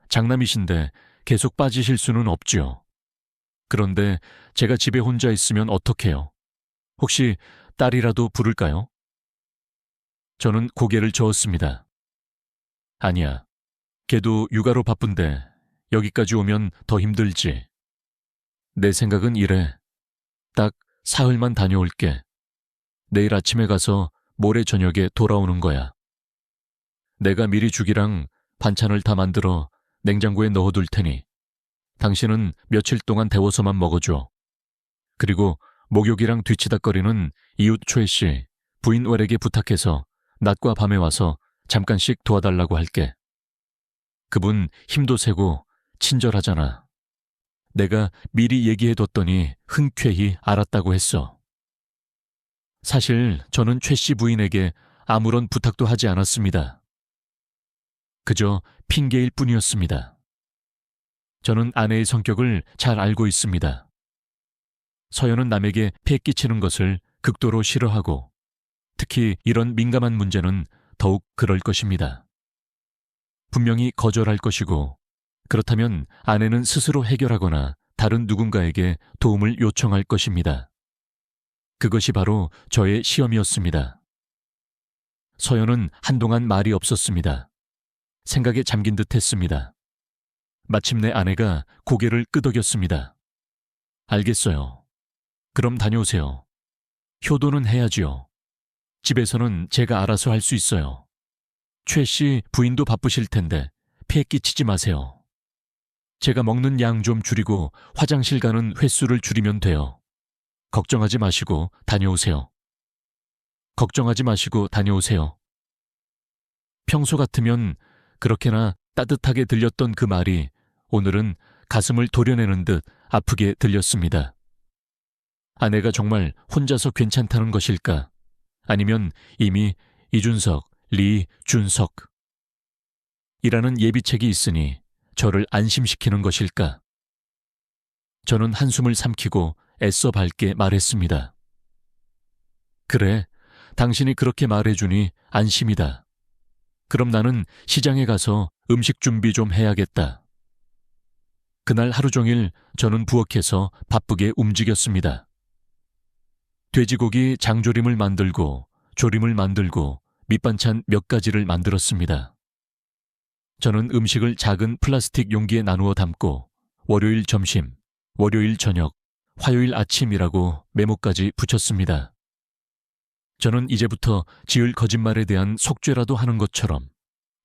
장남이신데 계속 빠지실 수는 없지요. 그런데 제가 집에 혼자 있으면 어떡해요? 혹시 딸이라도 부를까요? 저는 고개를 저었습니다. 아니야. 걔도 육아로 바쁜데 여기까지 오면 더 힘들지. 내 생각은 이래. 딱 사흘만 다녀올게. 내일 아침에 가서 모레 저녁에 돌아오는 거야. 내가 미리 죽이랑 반찬을 다 만들어 냉장고에 넣어둘 테니 당신은 며칠 동안 데워서만 먹어줘. 그리고 목욕이랑 뒤치다거리는 이웃 초혜 씨, 부인 월에게 부탁해서 낮과 밤에 와서 잠깐씩 도와달라고 할게. 그분 힘도 세고 친절하잖아. 내가 미리 얘기해뒀더니 흔쾌히 알았다고 했어. 사실 저는 최 씨 부인에게 아무런 부탁도 하지 않았습니다. 그저 핑계일 뿐이었습니다. 저는 아내의 성격을 잘 알고 있습니다. 서연은 남에게 폐 끼치는 것을 극도로 싫어하고 특히 이런 민감한 문제는 더욱 그럴 것입니다. 분명히 거절할 것이고 그렇다면 아내는 스스로 해결하거나 다른 누군가에게 도움을 요청할 것입니다. 그것이 바로 저의 시험이었습니다. 서연은 한동안 말이 없었습니다. 생각에 잠긴 듯 했습니다. 마침내 아내가 고개를 끄덕였습니다. 알겠어요. 그럼 다녀오세요. 효도는 해야지요. 집에서는 제가 알아서 할 수 있어요. 최 씨 부인도 바쁘실 텐데 폐 끼치지 마세요. 제가 먹는 양 좀 줄이고 화장실 가는 횟수를 줄이면 돼요. 걱정하지 마시고 다녀오세요. 걱정하지 마시고 다녀오세요. 평소 같으면 그렇게나 따뜻하게 들렸던 그 말이 오늘은 가슴을 도려내는 듯 아프게 들렸습니다. 아내가 정말 혼자서 괜찮다는 것일까? 아니면 이미 이준석, 리준석 이라는 예비책이 있으니 저를 안심시키는 것일까? 저는 한숨을 삼키고 애써 밝게 말했습니다. 그래, 당신이 그렇게 말해주니 안심이다. 그럼 나는 시장에 가서 음식 준비 좀 해야겠다. 그날 하루 종일 저는 부엌에서 바쁘게 움직였습니다. 돼지고기 장조림을 만들고 조림을 만들고 밑반찬 몇 가지를 만들었습니다. 저는 음식을 작은 플라스틱 용기에 나누어 담고 월요일 점심, 월요일 저녁, 화요일 아침이라고 메모까지 붙였습니다. 저는 이제부터 지을 거짓말에 대한 속죄라도 하는 것처럼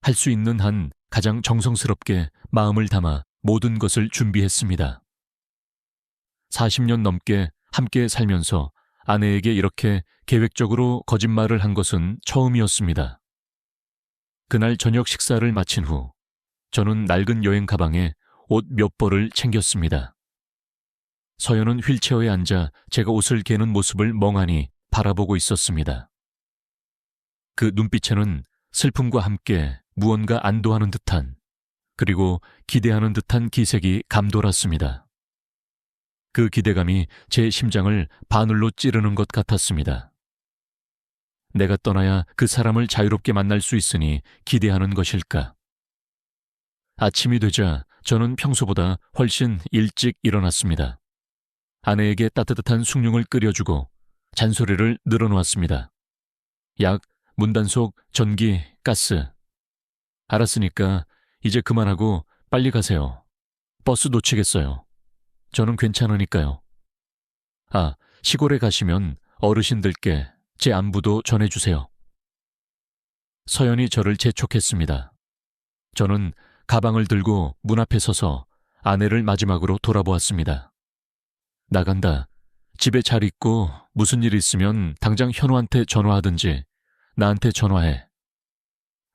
할 수 있는 한 가장 정성스럽게 마음을 담아 모든 것을 준비했습니다. 40년 넘게 함께 살면서 아내에게 이렇게 계획적으로 거짓말을 한 것은 처음이었습니다. 그날 저녁 식사를 마친 후 저는 낡은 여행 가방에 옷 몇 벌을 챙겼습니다. 서연은 휠체어에 앉아 제가 옷을 개는 모습을 멍하니 바라보고 있었습니다. 그 눈빛에는 슬픔과 함께 무언가 안도하는 듯한, 그리고 기대하는 듯한 기색이 감돌았습니다. 그 기대감이 제 심장을 바늘로 찌르는 것 같았습니다. 내가 떠나야 그 사람을 자유롭게 만날 수 있으니 기대하는 것일까? 아침이 되자 저는 평소보다 훨씬 일찍 일어났습니다. 아내에게 따뜻한 숭늉을 끓여주고 잔소리를 늘어놓았습니다. 약, 문단속, 전기, 가스. 알았으니까 이제 그만하고 빨리 가세요. 버스 놓치겠어요. 저는 괜찮으니까요. 아, 시골에 가시면 어르신들께 제 안부도 전해주세요. 서연이 저를 재촉했습니다. 저는 가방을 들고 문 앞에 서서 아내를 마지막으로 돌아보았습니다. 나간다. 집에 잘 있고 무슨 일 있으면 당장 현우한테 전화하든지 나한테 전화해.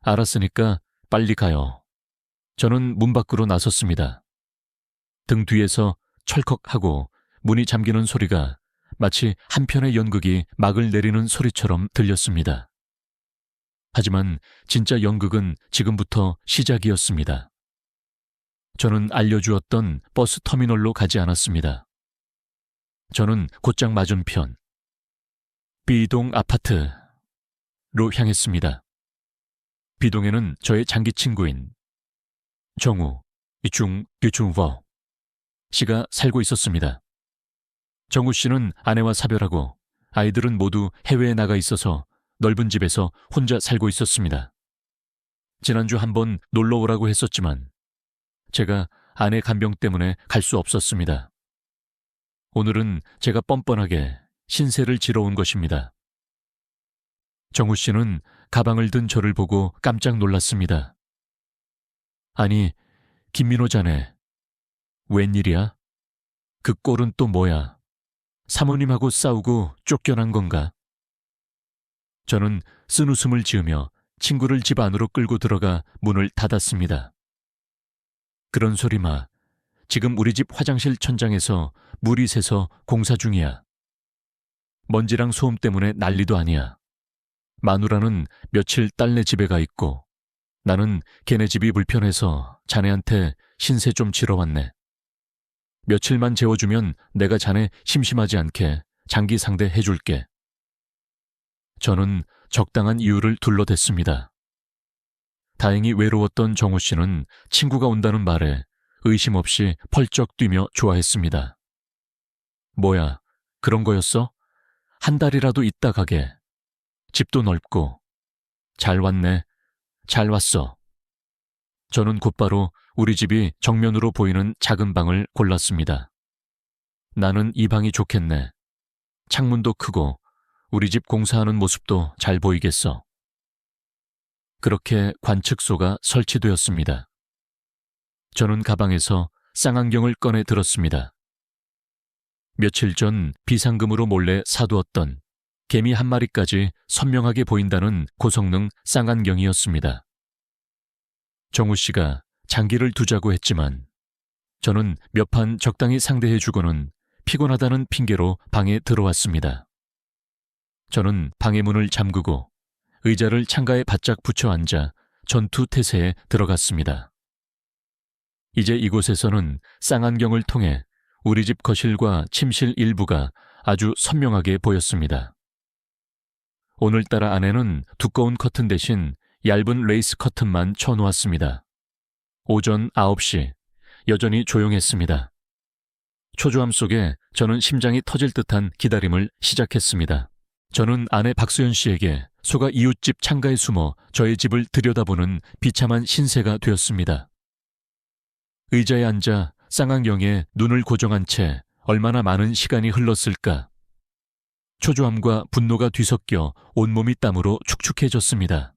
알았으니까 빨리 가요. 저는 문 밖으로 나섰습니다. 등 뒤에서 철컥하고 문이 잠기는 소리가 마치 한편의 연극이 막을 내리는 소리처럼 들렸습니다. 하지만 진짜 연극은 지금부터 시작이었습니다. 저는 알려주었던 버스 터미널로 가지 않았습니다. 저는 곧장 맞은편 B동 아파트로 향했습니다. B동에는 저의 장기 친구인 정우, 규충워 씨가 살고 있었습니다. 정우 씨는 아내와 사별하고 아이들은 모두 해외에 나가 있어서 넓은 집에서 혼자 살고 있었습니다. 지난주 한번 놀러 오라고 했었지만 제가 아내 간병 때문에 갈 수 없었습니다. 오늘은 제가 뻔뻔하게 신세를 지러 온 것입니다. 정우 씨는 가방을 든 저를 보고 깜짝 놀랐습니다. 아니, 김민호 자네, 웬일이야? 그 꼴은 또 뭐야? 사모님하고 싸우고 쫓겨난 건가? 저는 쓴웃음을 지으며 친구를 집 안으로 끌고 들어가 문을 닫았습니다. 그런 소리 마. 지금 우리 집 화장실 천장에서 물이 새서 공사 중이야. 먼지랑 소음 때문에 난리도 아니야. 마누라는 며칠 딸네 집에 가 있고 나는 걔네 집이 불편해서 자네한테 신세 좀 지러 왔네. 며칠만 재워주면 내가 자네 심심하지 않게 장기 상대 해줄게. 저는 적당한 이유를 둘러댔습니다. 다행히 외로웠던 정우 씨는 친구가 온다는 말에 의심 없이 펄쩍 뛰며 좋아했습니다. 뭐야, 그런 거였어? 한 달이라도 있다 가게. 집도 넓고. 잘 왔네. 잘 왔어. 저는 곧바로 우리 집이 정면으로 보이는 작은 방을 골랐습니다. 나는 이 방이 좋겠네. 창문도 크고 우리 집 공사하는 모습도 잘 보이겠어. 그렇게 관측소가 설치되었습니다. 저는 가방에서 쌍안경을 꺼내 들었습니다. 며칠 전 비상금으로 몰래 사두었던 개미 한 마리까지 선명하게 보인다는 고성능 쌍안경이었습니다. 정우 씨가 장기를 두자고 했지만 저는 몇 판 적당히 상대해주고는 피곤하다는 핑계로 방에 들어왔습니다. 저는 방의 문을 잠그고 의자를 창가에 바짝 붙여 앉아 전투 태세에 들어갔습니다. 이제 이곳에서는 쌍안경을 통해 우리 집 거실과 침실 일부가 아주 선명하게 보였습니다. 오늘따라 아내는 두꺼운 커튼 대신 얇은 레이스 커튼만 쳐놓았습니다. 오전 9시, 여전히 조용했습니다. 초조함 속에 저는 심장이 터질 듯한 기다림을 시작했습니다. 저는 아내 박수연 씨에게 소가 이웃집 창가에 숨어 저의 집을 들여다보는 비참한 신세가 되었습니다. 의자에 앉아 쌍안경에 눈을 고정한 채 얼마나 많은 시간이 흘렀을까. 초조함과 분노가 뒤섞여 온몸이 땀으로 축축해졌습니다.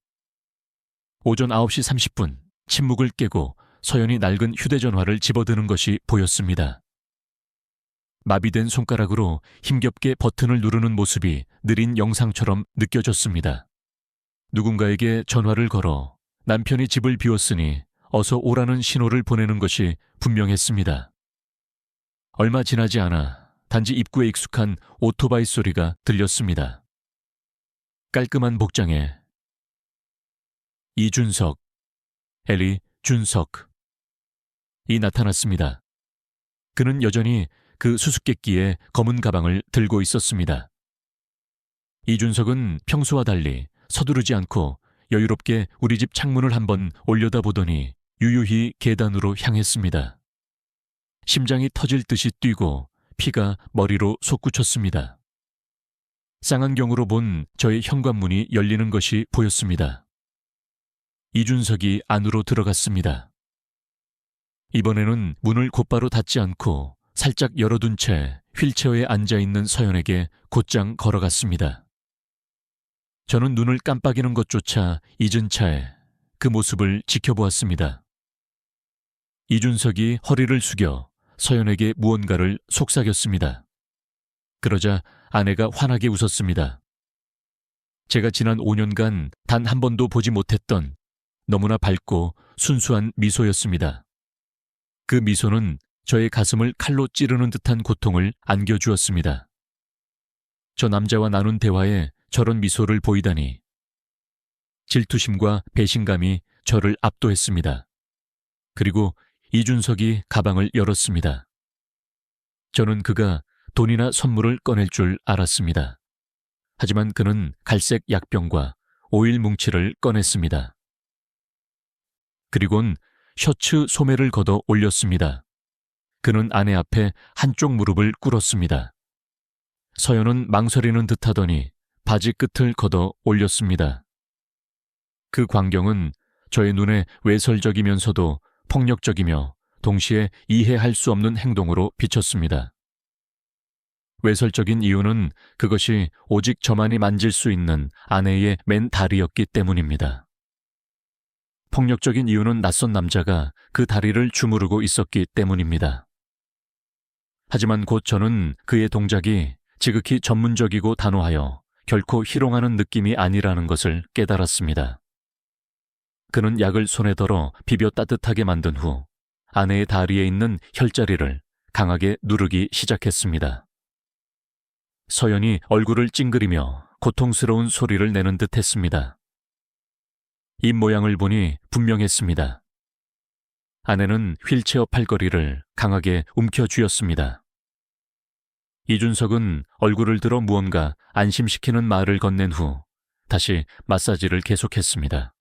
오전 9시 30분 침묵을 깨고 서연이 낡은 휴대전화를 집어드는 것이 보였습니다. 마비된 손가락으로 힘겹게 버튼을 누르는 모습이 느린 영상처럼 느껴졌습니다. 누군가에게 전화를 걸어 남편이 집을 비웠으니 어서 오라는 신호를 보내는 것이 분명했습니다. 얼마 지나지 않아 단지 입구에 익숙한 오토바이 소리가 들렸습니다. 깔끔한 복장에 이준석, 엘리 준석이 나타났습니다. 그는 여전히 그 수수께끼의 검은 가방을 들고 있었습니다. 이준석은 평소와 달리 서두르지 않고 여유롭게 우리 집 창문을 한번 올려다보더니 유유히 계단으로 향했습니다. 심장이 터질 듯이 뛰고 피가 머리로 솟구쳤습니다. 쌍안경으로 본 저의 현관문이 열리는 것이 보였습니다. 이준석이 안으로 들어갔습니다. 이번에는 문을 곧바로 닫지 않고 살짝 열어둔 채 휠체어에 앉아있는 서연에게 곧장 걸어갔습니다. 저는 눈을 깜빡이는 것조차 잊은 차에 그 모습을 지켜보았습니다. 이준석이 허리를 숙여 서연에게 무언가를 속삭였습니다. 그러자 아내가 환하게 웃었습니다. 제가 지난 5년간 단 한 번도 보지 못했던 너무나 밝고 순수한 미소였습니다. 그 미소는 저의 가슴을 칼로 찌르는 듯한 고통을 안겨주었습니다. 저 남자와 나눈 대화에 저런 미소를 보이다니. 질투심과 배신감이 저를 압도했습니다. 그리고 이준석이 가방을 열었습니다. 저는 그가 돈이나 선물을 꺼낼 줄 알았습니다. 하지만 그는 갈색 약병과 오일 뭉치를 꺼냈습니다. 그리곤 셔츠 소매를 걷어 올렸습니다. 그는 아내 앞에 한쪽 무릎을 꿇었습니다. 서연은 망설이는 듯하더니 바지 끝을 걷어 올렸습니다. 그 광경은 저의 눈에 외설적이면서도 폭력적이며 동시에 이해할 수 없는 행동으로 비쳤습니다. 외설적인 이유는 그것이 오직 저만이 만질 수 있는 아내의 맨 다리였기 때문입니다. 폭력적인 이유는 낯선 남자가 그 다리를 주무르고 있었기 때문입니다. 하지만 곧 저는 그의 동작이 지극히 전문적이고 단호하여 결코 희롱하는 느낌이 아니라는 것을 깨달았습니다. 그는 약을 손에 덜어 비벼 따뜻하게 만든 후 아내의 다리에 있는 혈자리를 강하게 누르기 시작했습니다. 서연이 얼굴을 찡그리며 고통스러운 소리를 내는 듯 했습니다. 입 모양을 보니 분명했습니다. 아내는 휠체어 팔걸이를 강하게 움켜쥐었습니다. 이준석은 얼굴을 들어 무언가 안심시키는 말을 건넨 후 다시 마사지를 계속했습니다.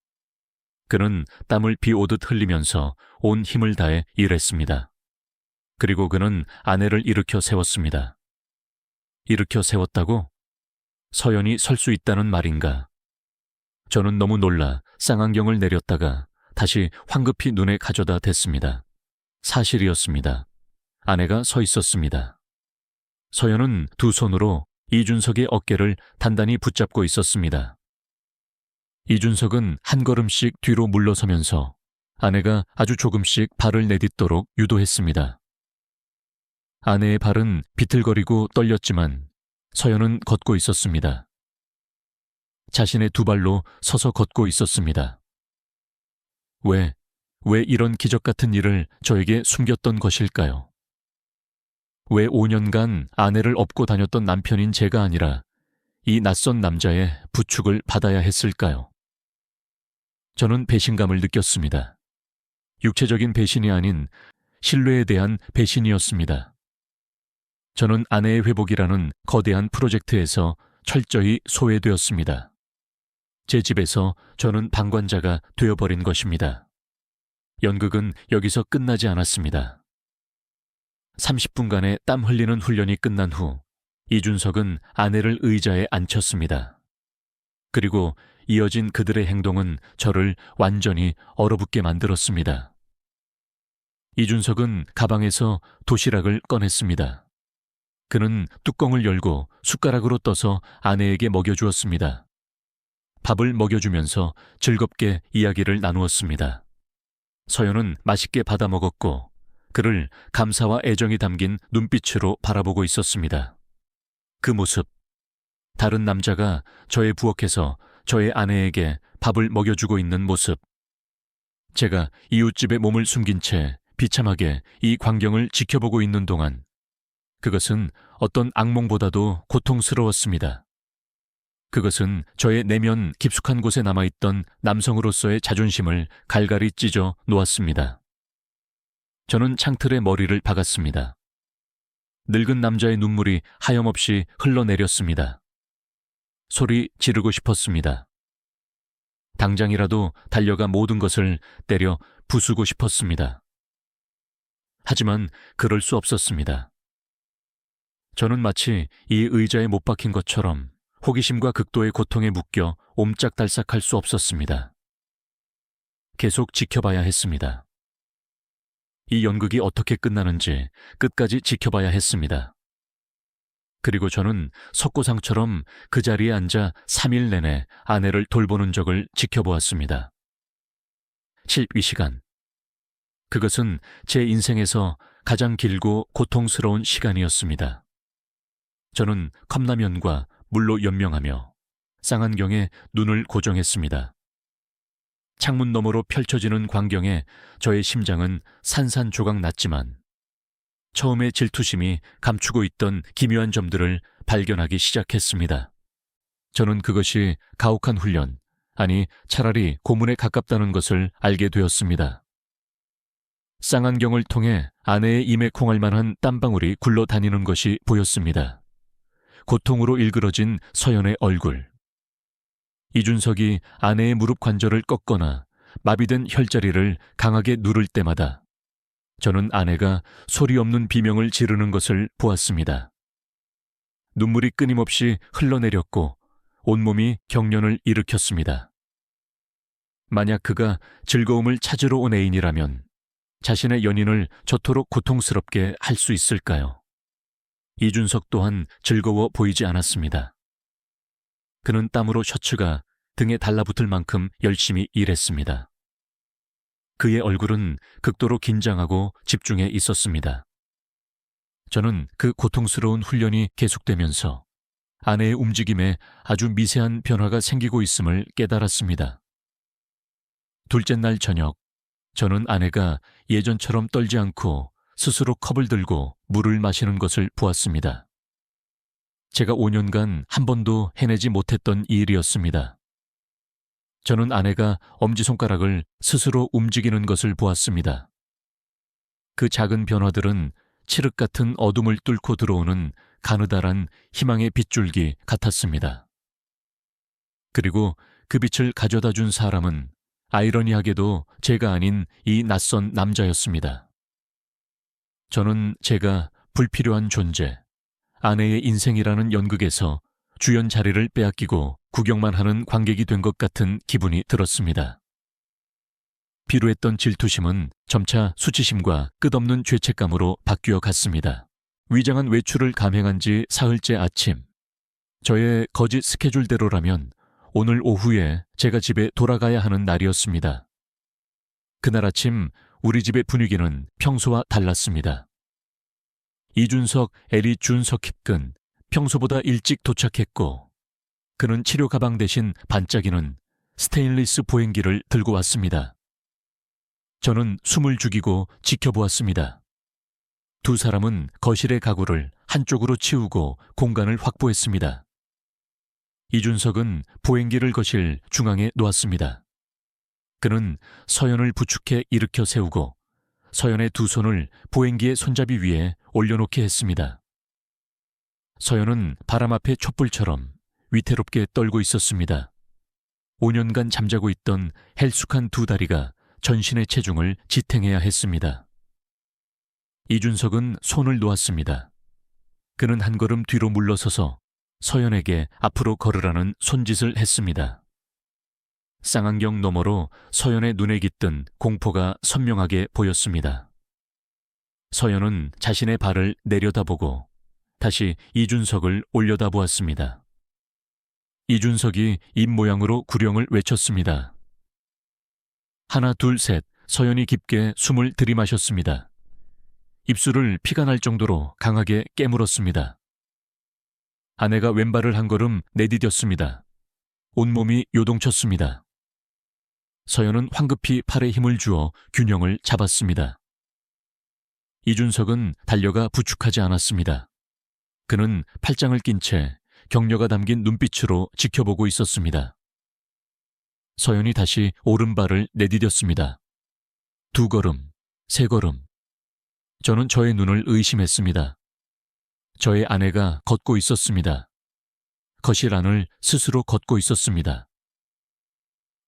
그는 땀을 비 오듯 흘리면서 온 힘을 다해 일했습니다. 그리고 그는 아내를 일으켜 세웠습니다. 일으켜 세웠다고? 서연이 설 수 있다는 말인가? 저는 너무 놀라 쌍안경을 내렸다가 다시 황급히 눈에 가져다 댔습니다. 사실이었습니다. 아내가 서 있었습니다. 서연은 두 손으로 이준석의 어깨를 단단히 붙잡고 있었습니다. 이준석은 한 걸음씩 뒤로 물러서면서 아내가 아주 조금씩 발을 내딛도록 유도했습니다. 아내의 발은 비틀거리고 떨렸지만 서연은 걷고 있었습니다. 자신의 두 발로 서서 걷고 있었습니다. 왜 이런 기적 같은 일을 저에게 숨겼던 것일까요? 왜 5년간 아내를 업고 다녔던 남편인 제가 아니라 이 낯선 남자의 부축을 받아야 했을까요? 저는 배신감을 느꼈습니다. 육체적인 배신이 아닌 신뢰에 대한 배신이었습니다. 저는 아내의 회복이라는 거대한 프로젝트에서 철저히 소외되었습니다. 제 집에서 저는 방관자가 되어버린 것입니다. 연극은 여기서 끝나지 않았습니다. 30분간의 땀 흘리는 훈련이 끝난 후 이준석은 아내를 의자에 앉혔습니다. 그리고 이어진 그들의 행동은 저를 완전히 얼어붙게 만들었습니다. 이준석은 가방에서 도시락을 꺼냈습니다. 그는 뚜껑을 열고 숟가락으로 떠서 아내에게 먹여주었습니다. 밥을 먹여주면서 즐겁게 이야기를 나누었습니다. 서연은 맛있게 받아 먹었고 그를 감사와 애정이 담긴 눈빛으로 바라보고 있었습니다. 그 모습, 다른 남자가 저의 부엌에서 저의 아내에게 밥을 먹여주고 있는 모습. 제가 이웃집에 몸을 숨긴 채 비참하게 이 광경을 지켜보고 있는 동안 그것은 어떤 악몽보다도 고통스러웠습니다. 그것은 저의 내면 깊숙한 곳에 남아있던 남성으로서의 자존심을 갈갈이 찢어 놓았습니다. 저는 창틀에 머리를 박았습니다. 늙은 남자의 눈물이 하염없이 흘러내렸습니다. 소리 지르고 싶었습니다. 당장이라도 달려가 모든 것을 때려 부수고 싶었습니다. 하지만 그럴 수 없었습니다. 저는 마치 이 의자에 못 박힌 것처럼 호기심과 극도의 고통에 묶여 옴짝달싹할 수 없었습니다. 계속 지켜봐야 했습니다. 이 연극이 어떻게 끝나는지 끝까지 지켜봐야 했습니다. 그리고 저는 석고상처럼 그 자리에 앉아 3일 내내 아내를 돌보는 적을 지켜보았습니다. 12시간. 그것은 제 인생에서 가장 길고 고통스러운 시간이었습니다. 저는 컵라면과 물로 연명하며 쌍안경에 눈을 고정했습니다. 창문 너머로 펼쳐지는 광경에 저의 심장은 산산조각 났지만 처음에 질투심이 감추고 있던 기묘한 점들을 발견하기 시작했습니다. 저는 그것이 가혹한 훈련, 아니 차라리 고문에 가깝다는 것을 알게 되었습니다. 쌍안경을 통해 아내의 임에 콩할 만한 땀방울이 굴러다니는 것이 보였습니다. 고통으로 일그러진 서연의 얼굴. 이준석이 아내의 무릎 관절을 꺾거나 마비된 혈자리를 강하게 누를 때마다 저는 아내가 소리 없는 비명을 지르는 것을 보았습니다. 눈물이 끊임없이 흘러내렸고 온몸이 경련을 일으켰습니다. 만약 그가 즐거움을 찾으러 온 애인이라면 자신의 연인을 저토록 고통스럽게 할 수 있을까요? 이준석 또한 즐거워 보이지 않았습니다. 그는 땀으로 셔츠가 등에 달라붙을 만큼 열심히 일했습니다. 그의 얼굴은 극도로 긴장하고 집중해 있었습니다. 저는 그 고통스러운 훈련이 계속되면서 아내의 움직임에 아주 미세한 변화가 생기고 있음을 깨달았습니다. 둘째 날 저녁, 저는 아내가 예전처럼 떨지 않고 스스로 컵을 들고 물을 마시는 것을 보았습니다. 제가 5년간 한 번도 해내지 못했던 일이었습니다. 저는 아내가 엄지손가락을 스스로 움직이는 것을 보았습니다. 그 작은 변화들은 칠흑 같은 어둠을 뚫고 들어오는 가느다란 희망의 빗줄기 같았습니다. 그리고 그 빛을 가져다 준 사람은 아이러니하게도 제가 아닌 이 낯선 남자였습니다. 저는 제가 불필요한 존재, 아내의 인생이라는 연극에서 주연 자리를 빼앗기고 구경만 하는 관객이 된 것 같은 기분이 들었습니다. 비루했던 질투심은 점차 수치심과 끝없는 죄책감으로 바뀌어 갔습니다. 위장한 외출을 감행한 지 사흘째 아침, 저의 거짓 스케줄대로라면 오늘 오후에 제가 집에 돌아가야 하는 날이었습니다. 그날 아침 우리 집의 분위기는 평소와 달랐습니다. 이준석, 에리 준석힙근 평소보다 일찍 도착했고 그는 치료 가방 대신 반짝이는 스테인리스 보행기를 들고 왔습니다. 저는 숨을 죽이고 지켜보았습니다. 두 사람은 거실의 가구를 한쪽으로 치우고 공간을 확보했습니다. 이준석은 보행기를 거실 중앙에 놓았습니다. 그는 서연을 부축해 일으켜 세우고 서연의 두 손을 보행기의 손잡이 위에 올려놓게 했습니다. 서연은 바람 앞의 촛불처럼 위태롭게 떨고 있었습니다. 5년간 잠자고 있던 헬쑥한 두 다리가 전신의 체중을 지탱해야 했습니다. 이준석은 손을 놓았습니다. 그는 한 걸음 뒤로 물러서서 서연에게 앞으로 걸으라는 손짓을 했습니다. 쌍안경 너머로 서연의 눈에 깃든 공포가 선명하게 보였습니다. 서연은 자신의 발을 내려다보고 다시 이준석을 올려다보았습니다. 이준석이 입모양으로 구령을 외쳤습니다. 하나 둘 셋, 서연이 깊게 숨을 들이마셨습니다. 입술을 피가 날 정도로 강하게 깨물었습니다. 아내가 왼발을 한 걸음 내디뎠습니다. 온몸이 요동쳤습니다. 서연은 황급히 팔에 힘을 주어 균형을 잡았습니다. 이준석은 달려가 부축하지 않았습니다. 그는 팔짱을 낀 채 격려가 담긴 눈빛으로 지켜보고 있었습니다. 서연이 다시 오른발을 내디뎠습니다. 2걸음, 3걸음. 저는 저의 눈을 의심했습니다. 저의 아내가 걷고 있었습니다. 거실 안을 스스로 걷고 있었습니다.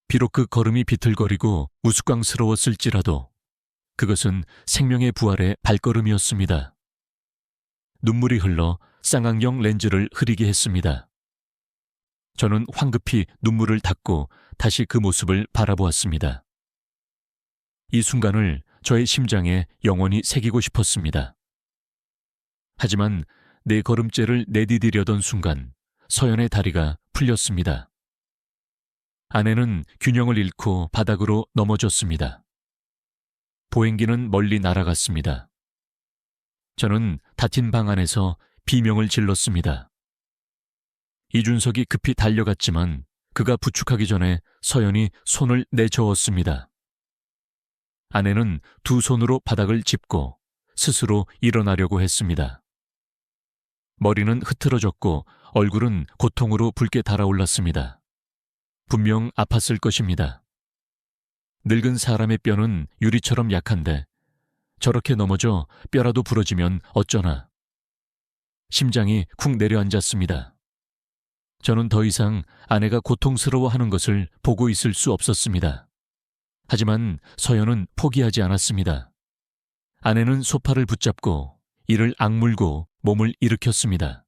비록 그 걸음이 비틀거리고 우스꽝스러웠을지라도 그것은 생명의 부활의 발걸음이었습니다. 눈물이 흘러 쌍안경 렌즈를 흐리게 했습니다. 저는 황급히 눈물을 닦고 다시 그 모습을 바라보았습니다. 이 순간을 저의 심장에 영원히 새기고 싶었습니다. 하지만 4걸음째를 내디디려던 순간 서연의 다리가 풀렸습니다. 아내는 균형을 잃고 바닥으로 넘어졌습니다. 보행기는 멀리 날아갔습니다. 저는 닫힌 방 안에서 비명을 질렀습니다. 이준석이 급히 달려갔지만 그가 부축하기 전에 서연이 손을 내저었습니다. 아내는 2 손으로 바닥을 짚고 스스로 일어나려고 했습니다. 머리는 흐트러졌고 얼굴은 고통으로 붉게 달아올랐습니다. 분명 아팠을 것입니다. 늙은 사람의 뼈는 유리처럼 약한데 저렇게 넘어져 뼈라도 부러지면 어쩌나. 심장이 쿵 내려앉았습니다. 저는 더 이상 아내가 고통스러워하는 것을 보고 있을 수 없었습니다. 하지만 서연은 포기하지 않았습니다. 아내는 소파를 붙잡고 이를 악물고 몸을 일으켰습니다.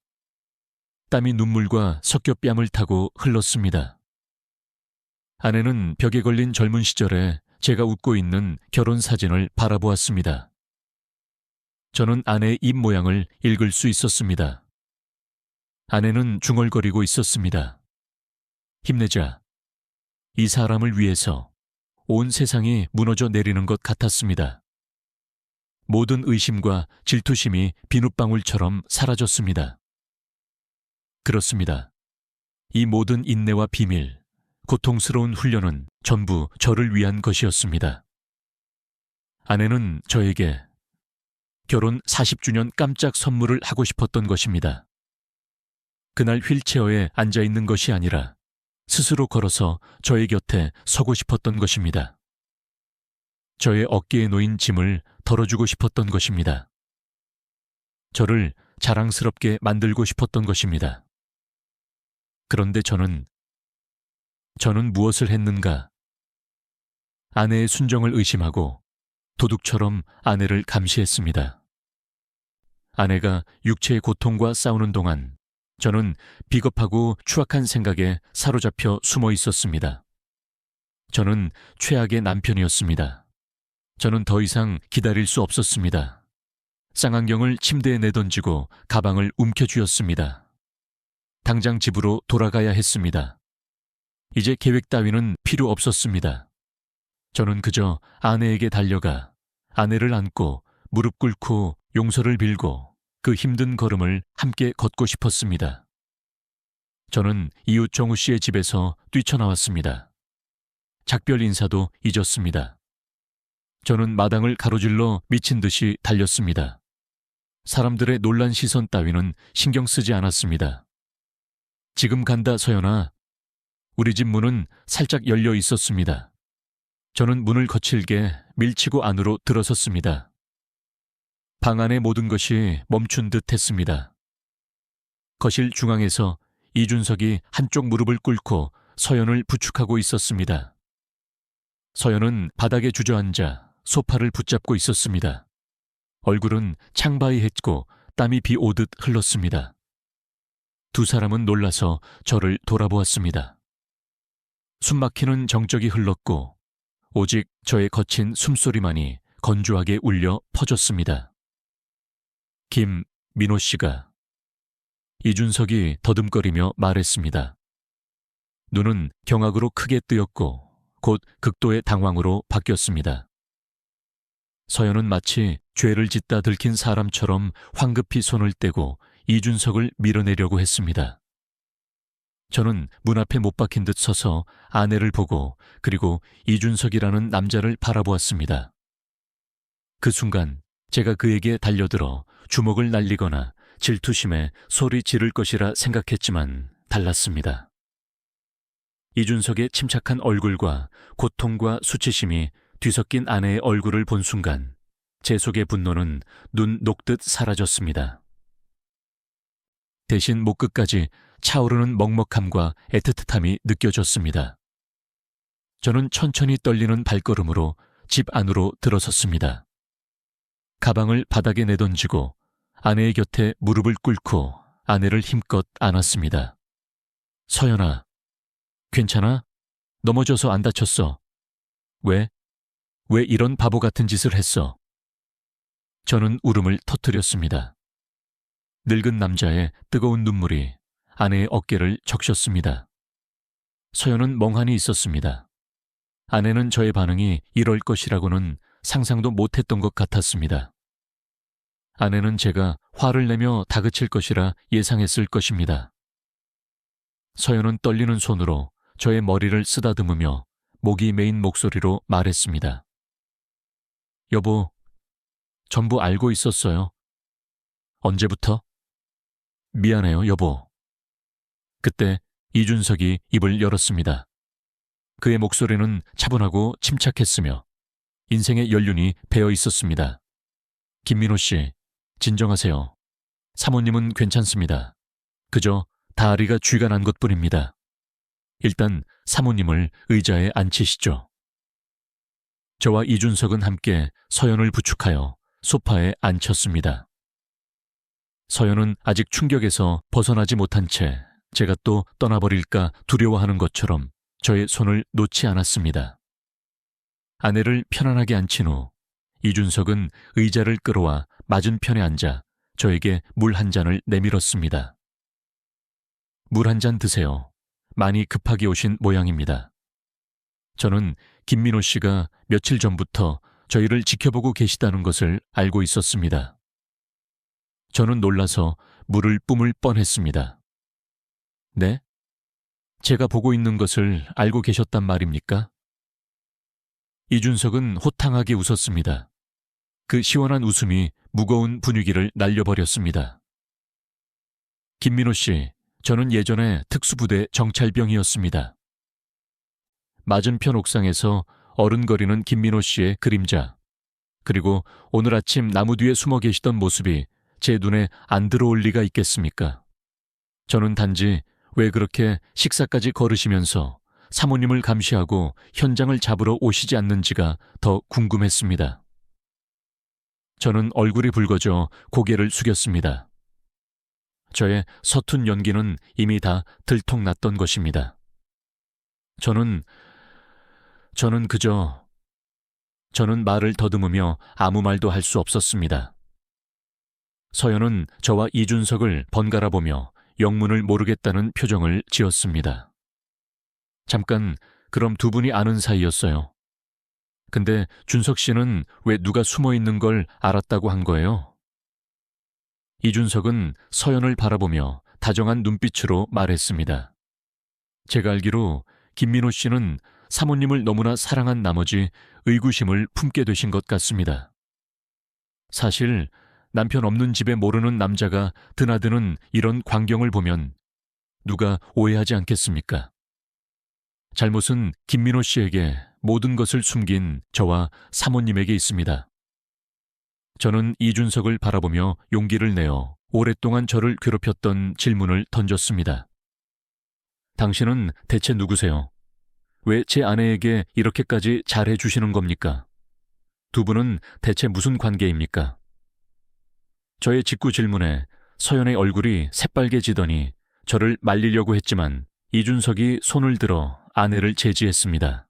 땀이 눈물과 섞여 뺨을 타고 흘렀습니다. 아내는 벽에 걸린 젊은 시절에 제가 웃고 있는 결혼 사진을 바라보았습니다. 저는 아내의 입 모양을 읽을 수 있었습니다. 아내는 중얼거리고 있었습니다. 힘내자. 이 사람을 위해서 온 세상이 무너져 내리는 것 같았습니다. 모든 의심과 질투심이 비눗방울처럼 사라졌습니다. 그렇습니다. 이 모든 인내와 비밀, 고통스러운 훈련은 전부 저를 위한 것이었습니다. 아내는 저에게 결혼 40주년 깜짝 선물을 하고 싶었던 것입니다. 그날 휠체어에 앉아있는 것이 아니라 스스로 걸어서 저의 곁에 서고 싶었던 것입니다. 저의 어깨에 놓인 짐을 덜어주고 싶었던 것입니다. 저를 자랑스럽게 만들고 싶었던 것입니다. 그런데 저는 무엇을 했는가? 아내의 순정을 의심하고 도둑처럼 아내를 감시했습니다. 아내가 육체의 고통과 싸우는 동안 저는 비겁하고 추악한 생각에 사로잡혀 숨어 있었습니다. 저는 최악의 남편이었습니다. 저는 더 이상 기다릴 수 없었습니다. 쌍안경을 침대에 내던지고 가방을 움켜쥐었습니다. 당장 집으로 돌아가야 했습니다. 이제 계획 따위는 필요 없었습니다. 저는 그저 아내에게 달려가 아내를 안고 무릎 꿇고 용서를 빌고 그 힘든 걸음을 함께 걷고 싶었습니다. 저는 이웃 정우 씨의 집에서 뛰쳐나왔습니다. 작별 인사도 잊었습니다. 저는 마당을 가로질러 미친 듯이 달렸습니다. 사람들의 놀란 시선 따위는 신경 쓰지 않았습니다. 지금 간다 서연아. 우리 집 문은 살짝 열려 있었습니다. 저는 문을 거칠게 밀치고 안으로 들어섰습니다. 방 안의 모든 것이 멈춘 듯 했습니다. 거실 중앙에서 이준석이 한쪽 무릎을 꿇고 서연을 부축하고 있었습니다. 서연은 바닥에 주저앉아 소파를 붙잡고 있었습니다. 얼굴은 창바이했고 땀이 비 오듯 흘렀습니다. 2 사람은 놀라서 저를 돌아보았습니다. 숨막히는 정적이 흘렀고 오직 저의 거친 숨소리만이 건조하게 울려 퍼졌습니다. 김민호 씨가. 이준석이 더듬거리며 말했습니다. 눈은 경악으로 크게 뜨였고 곧 극도의 당황으로 바뀌었습니다. 서연은 마치 죄를 짓다 들킨 사람처럼 황급히 손을 떼고 이준석을 밀어내려고 했습니다. 저는 문 앞에 못 박힌 듯 서서 아내를 보고 그리고 이준석이라는 남자를 바라보았습니다. 그 순간 제가 그에게 달려들어 주먹을 날리거나 질투심에 소리 지를 것이라 생각했지만 달랐습니다. 이준석의 침착한 얼굴과 고통과 수치심이 뒤섞인 아내의 얼굴을 본 순간 제 속의 분노는 눈 녹듯 사라졌습니다. 대신 목끝까지 차오르는 먹먹함과 애틋함이 느껴졌습니다. 저는 천천히 떨리는 발걸음으로 집 안으로 들어섰습니다. 가방을 바닥에 내던지고 아내의 곁에 무릎을 꿇고 아내를 힘껏 안았습니다. 서연아, 괜찮아? 넘어져서 안 다쳤어. 왜 이런 바보 같은 짓을 했어? 저는 울음을 터뜨렸습니다. 늙은 남자의 뜨거운 눈물이 아내의 어깨를 적셨습니다. 서연은 멍하니 있었습니다. 아내는 저의 반응이 이럴 것이라고는 상상도 못했던 것 같았습니다. 아내는 제가 화를 내며 다그칠 것이라 예상했을 것입니다. 서연은 떨리는 손으로 저의 머리를 쓰다듬으며 목이 메인 목소리로 말했습니다. 여보, 전부 알고 있었어요. 언제부터? 미안해요, 여보. 그때 이준석이 입을 열었습니다. 그의 목소리는 차분하고 침착했으며 인생의 연륜이 배어 있었습니다. 김민호 씨, 진정하세요. 사모님은 괜찮습니다. 그저 다리가 쥐가 난 것뿐입니다. 일단 사모님을 의자에 앉히시죠. 저와 이준석은 함께 서연을 부축하여 소파에 앉혔습니다. 서연은 아직 충격에서 벗어나지 못한 채 제가 또 떠나버릴까 두려워하는 것처럼 저의 손을 놓지 않았습니다. 아내를 편안하게 앉힌 후 이준석은 의자를 끌어와 맞은편에 앉아 저에게 물 한 잔을 내밀었습니다. 물 한 잔 드세요. 많이 급하게 오신 모양입니다. 저는 김민호 씨가 며칠 전부터 저희를 지켜보고 계시다는 것을 알고 있었습니다. 저는 놀라서 물을 뿜을 뻔했습니다. 네? 제가 보고 있는 것을 알고 계셨단 말입니까? 이준석은 호탕하게 웃었습니다. 그 시원한 웃음이 무거운 분위기를 날려버렸습니다. 김민호 씨, 저는 예전에 특수부대 정찰병이었습니다. 맞은편 옥상에서 어른거리는 김민호 씨의 그림자, 그리고 오늘 아침 나무 뒤에 숨어 계시던 모습이 제 눈에 안 들어올 리가 있겠습니까? 저는 단지 왜 그렇게 식사까지 거르시면서 사모님을 감시하고 현장을 잡으러 오시지 않는지가 더 궁금했습니다. 저는 얼굴이 붉어져 고개를 숙였습니다. 저의 서툰 연기는 이미 다 들통났던 것입니다. 저는 말을 더듬으며 아무 말도 할 수 없었습니다. 서연은 저와 이준석을 번갈아 보며 영문을 모르겠다는 표정을 지었습니다. 잠깐, 그럼 두 분이 아는 사이였어요. 근데 준석 씨는 왜 누가 숨어 있는 걸 알았다고 한 거예요? 이준석은 서연을 바라보며 다정한 눈빛으로 말했습니다. 제가 알기로 김민호 씨는 사모님을 너무나 사랑한 나머지 의구심을 품게 되신 것 같습니다. 사실 남편 없는 집에 모르는 남자가 드나드는 이런 광경을 보면 누가 오해하지 않겠습니까? 잘못은 김민호 씨에게 모든 것을 숨긴 저와 사모님에게 있습니다. 저는 이준석을 바라보며 용기를 내어 오랫동안 저를 괴롭혔던 질문을 던졌습니다. 당신은 대체 누구세요? 왜 제 아내에게 이렇게까지 잘해주시는 겁니까? 두 분은 대체 무슨 관계입니까? 저의 직구 질문에 서연의 얼굴이 새빨개지더니 저를 말리려고 했지만 이준석이 손을 들어 아내를 제지했습니다.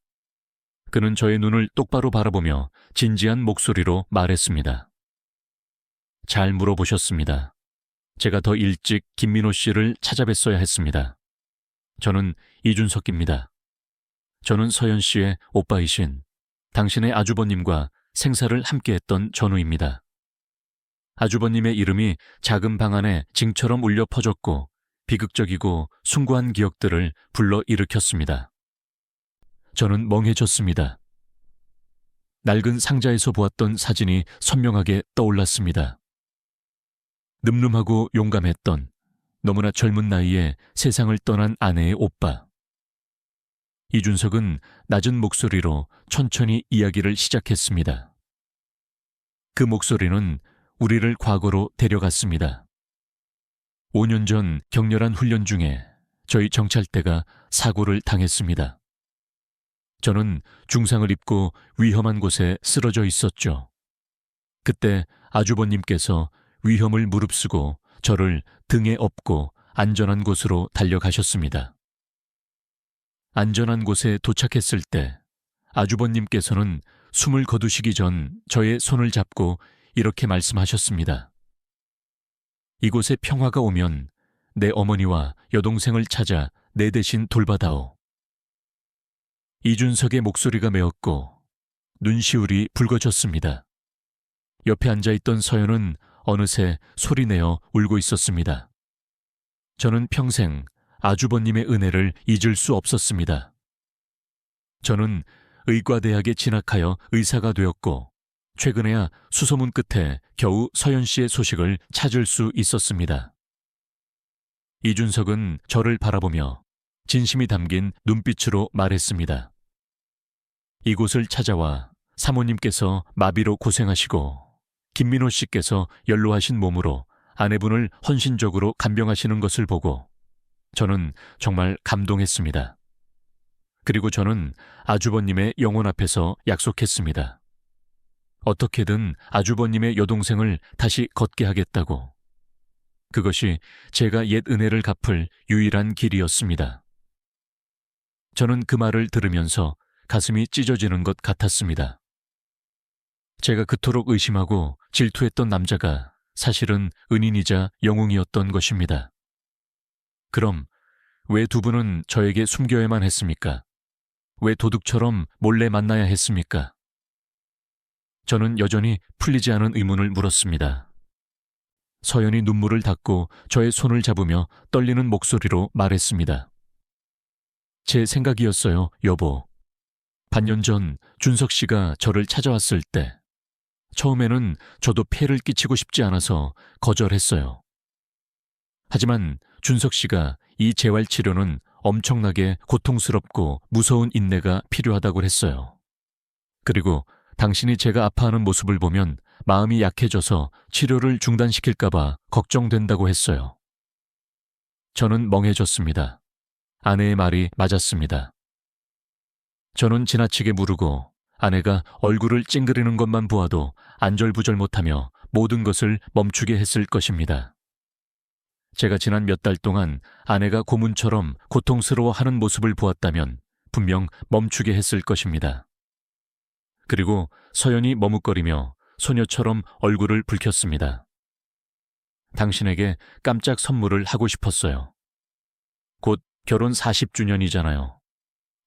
그는 저의 눈을 똑바로 바라보며 진지한 목소리로 말했습니다. 잘 물어보셨습니다. 제가 더 일찍 김민호 씨를 찾아뵀어야 했습니다. 저는 이준석입니다. 저는 서연 씨의 오빠이신 당신의 아주버님과 생사를 함께했던 전우입니다. 아주버님의 이름이 작은 방 안에 징처럼 울려 퍼졌고 비극적이고 숭고한 기억들을 불러 일으켰습니다. 저는 멍해졌습니다. 낡은 상자에서 보았던 사진이 선명하게 떠올랐습니다. 늠름하고 용감했던 너무나 젊은 나이에 세상을 떠난 아내의 오빠. 이준석은 낮은 목소리로 천천히 이야기를 시작했습니다. 그 목소리는 우리를 과거로 데려갔습니다. 5년 전 격렬한 훈련 중에 저희 정찰대가 사고를 당했습니다. 저는 중상을 입고 위험한 곳에 쓰러져 있었죠. 그때 아주버님께서 위험을 무릅쓰고 저를 등에 업고 안전한 곳으로 달려가셨습니다. 안전한 곳에 도착했을 때 아주버님께서는 숨을 거두시기 전 저의 손을 잡고 이렇게 말씀하셨습니다. 이곳에 평화가 오면 내 어머니와 여동생을 찾아 내 대신 돌봐다오. 이준석의 목소리가 메었고 눈시울이 붉어졌습니다. 옆에 앉아있던 서연은 어느새 소리내어 울고 있었습니다. 저는 평생 아주버님의 은혜를 잊을 수 없었습니다. 저는 의과대학에 진학하여 의사가 되었고 최근에야 수소문 끝에 겨우 서연 씨의 소식을 찾을 수 있었습니다. 이준석은 저를 바라보며 진심이 담긴 눈빛으로 말했습니다. 이곳을 찾아와 사모님께서 마비로 고생하시고 김민호 씨께서 연로하신 몸으로 아내분을 헌신적으로 간병하시는 것을 보고 저는 정말 감동했습니다. 그리고 저는 아주버님의 영혼 앞에서 약속했습니다. 어떻게든 아주버님의 여동생을 다시 걷게 하겠다고. 그것이 제가 옛 은혜를 갚을 유일한 길이었습니다. 저는 그 말을 들으면서 가슴이 찢어지는 것 같았습니다. 제가 그토록 의심하고 질투했던 남자가 사실은 은인이자 영웅이었던 것입니다. 그럼 왜 두 분은 저에게 숨겨야만 했습니까? 왜 도둑처럼 몰래 만나야 했습니까? 저는 여전히 풀리지 않은 의문을 물었습니다. 서연이 눈물을 닦고 저의 손을 잡으며 떨리는 목소리로 말했습니다. 제 생각이었어요, 여보. 반년 전 준석 씨가 저를 찾아왔을 때 처음에는 저도 폐를 끼치고 싶지 않아서 거절했어요. 하지만 준석 씨가 이 재활치료는 엄청나게 고통스럽고 무서운 인내가 필요하다고 했어요. 그리고 당신이 제가 아파하는 모습을 보면 마음이 약해져서 치료를 중단시킬까봐 걱정된다고 했어요. 저는 멍해졌습니다. 아내의 말이 맞았습니다. 저는 지나치게 무르고 아내가 얼굴을 찡그리는 것만 보아도 안절부절 못하며 모든 것을 멈추게 했을 것입니다. 제가 지난 몇 달 동안 아내가 고문처럼 고통스러워하는 모습을 보았다면 분명 멈추게 했을 것입니다. 그리고 서연이 머뭇거리며 소녀처럼 얼굴을 붉혔습니다. 당신에게 깜짝 선물을 하고 싶었어요. 곧 결혼 40주년이잖아요.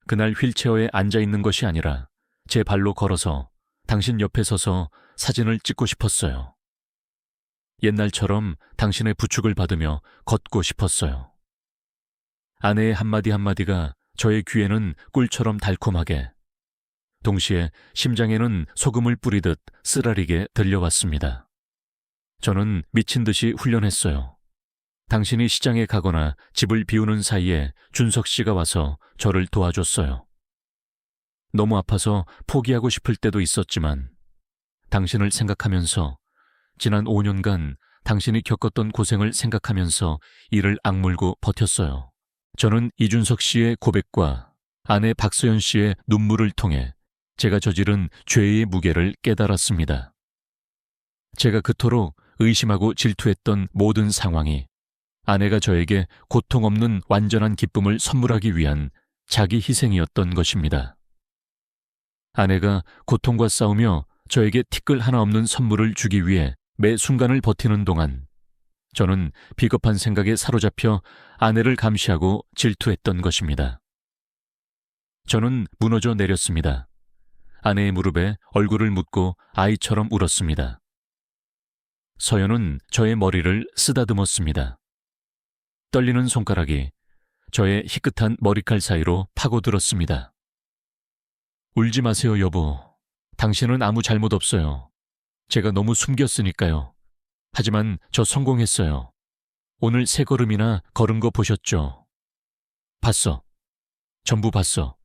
그날 휠체어에 앉아있는 것이 아니라 제 발로 걸어서 당신 옆에 서서 사진을 찍고 싶었어요. 옛날처럼 당신의 부축을 받으며 걷고 싶었어요. 아내의 한마디 한마디가 저의 귀에는 꿀처럼 달콤하게, 동시에 심장에는 소금을 뿌리듯 쓰라리게 들려왔습니다. 저는 미친 듯이 훈련했어요. 당신이 시장에 가거나 집을 비우는 사이에 준석 씨가 와서 저를 도와줬어요. 너무 아파서 포기하고 싶을 때도 있었지만 당신을 생각하면서 지난 5년간 당신이 겪었던 고생을 생각하면서 이를 악물고 버텼어요. 저는 이준석 씨의 고백과 아내 박서연 씨의 눈물을 통해 제가 저지른 죄의 무게를 깨달았습니다. 제가 그토록 의심하고 질투했던 모든 상황이 아내가 저에게 고통 없는 완전한 기쁨을 선물하기 위한 자기 희생이었던 것입니다. 아내가 고통과 싸우며 저에게 티끌 하나 없는 선물을 주기 위해 매 순간을 버티는 동안 저는 비겁한 생각에 사로잡혀 아내를 감시하고 질투했던 것입니다. 저는 무너져 내렸습니다. 아내의 무릎에 얼굴을 묻고 아이처럼 울었습니다. 서연은 저의 머리를 쓰다듬었습니다. 떨리는 손가락이 저의 희끗한 머리칼 사이로 파고들었습니다. 울지 마세요, 여보. 당신은 아무 잘못 없어요. 제가 너무 숨겼으니까요. 하지만 저 성공했어요. 오늘 3걸음이나 걸은 거 보셨죠? 봤어. 전부 봤어.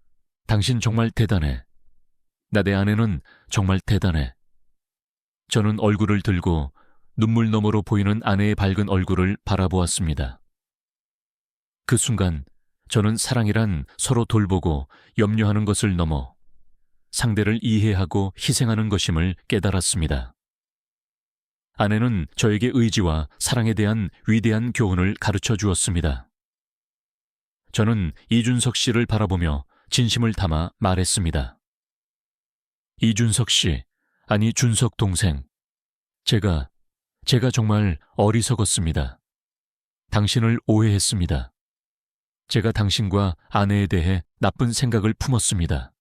당신 정말 대단해. 나 내 아내는 정말 대단해. 저는 얼굴을 들고 눈물 너머로 보이는 아내의 밝은 얼굴을 바라보았습니다. 그 순간 저는 사랑이란 서로 돌보고 염려하는 것을 넘어 상대를 이해하고 희생하는 것임을 깨달았습니다. 아내는 저에게 의지와 사랑에 대한 위대한 교훈을 가르쳐 주었습니다. 저는 이준석 씨를 바라보며 진심을 담아 말했습니다. 이준석 씨, 아니 준석 동생. 제가 정말 어리석었습니다. 당신을 오해했습니다. 제가 당신과 아내에 대해 나쁜 생각을 품었습니다.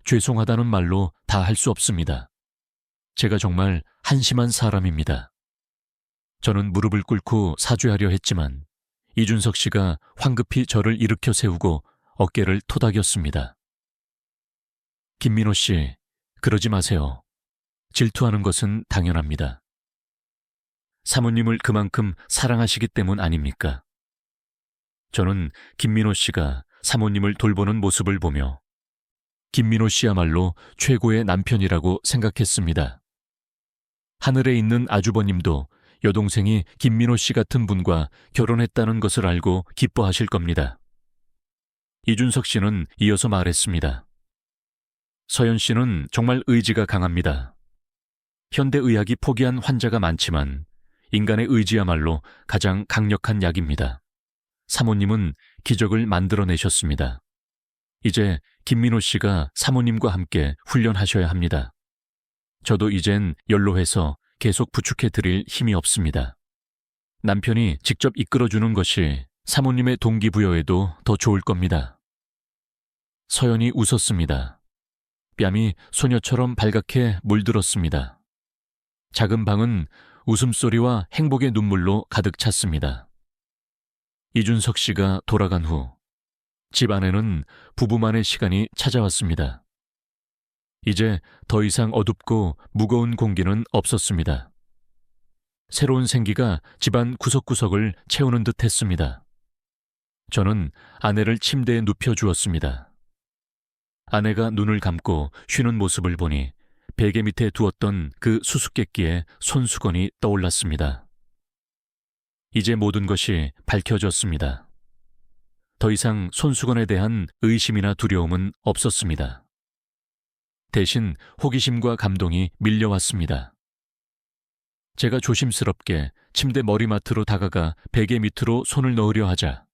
죄송하다는 말로 다 할 수 없습니다. 제가 정말 한심한 사람입니다. 저는 무릎을 꿇고 사죄하려 했지만 이준석 씨가 황급히 저를 일으켜 세우고 어깨를 토닥였습니다. 김민호 씨, 그러지 마세요. 질투하는 것은 당연합니다. 사모님을 그만큼 사랑하시기 때문 아닙니까? 저는 김민호 씨가 사모님을 돌보는 모습을 보며 김민호 씨야말로 최고의 남편이라고 생각했습니다. 하늘에 있는 아주버님도 여동생이 김민호 씨 같은 분과 결혼했다는 것을 알고 기뻐하실 겁니다. 이준석 씨는 이어서 말했습니다. 서연 씨는 정말 의지가 강합니다. 현대의학이 포기한 환자가 많지만 인간의 의지야말로 가장 강력한 약입니다. 사모님은 기적을 만들어내셨습니다. 이제 김민호 씨가 사모님과 함께 훈련하셔야 합니다. 저도 이젠 연로해서 계속 부축해드릴 힘이 없습니다. 남편이 직접 이끌어주는 것이 사모님의 동기부여에도 더 좋을 겁니다. 서연이 웃었습니다. 뺨이 소녀처럼 발갛게 물들었습니다. 작은 방은 웃음소리와 행복의 눈물로 가득 찼습니다. 이준석 씨가 돌아간 후 집 안에는 부부만의 시간이 찾아왔습니다. 이제 더 이상 어둡고 무거운 공기는 없었습니다. 새로운 생기가 집안 구석구석을 채우는 듯 했습니다. 저는 아내를 침대에 눕혀주었습니다. 아내가 눈을 감고 쉬는 모습을 보니 베개 밑에 두었던 그 수수께끼에 손수건이 떠올랐습니다. 이제 모든 것이 밝혀졌습니다. 더 이상 손수건에 대한 의심이나 두려움은 없었습니다. 대신 호기심과 감동이 밀려왔습니다. 제가 조심스럽게 침대 머리맡으로 다가가 베개 밑으로 손을 넣으려 하자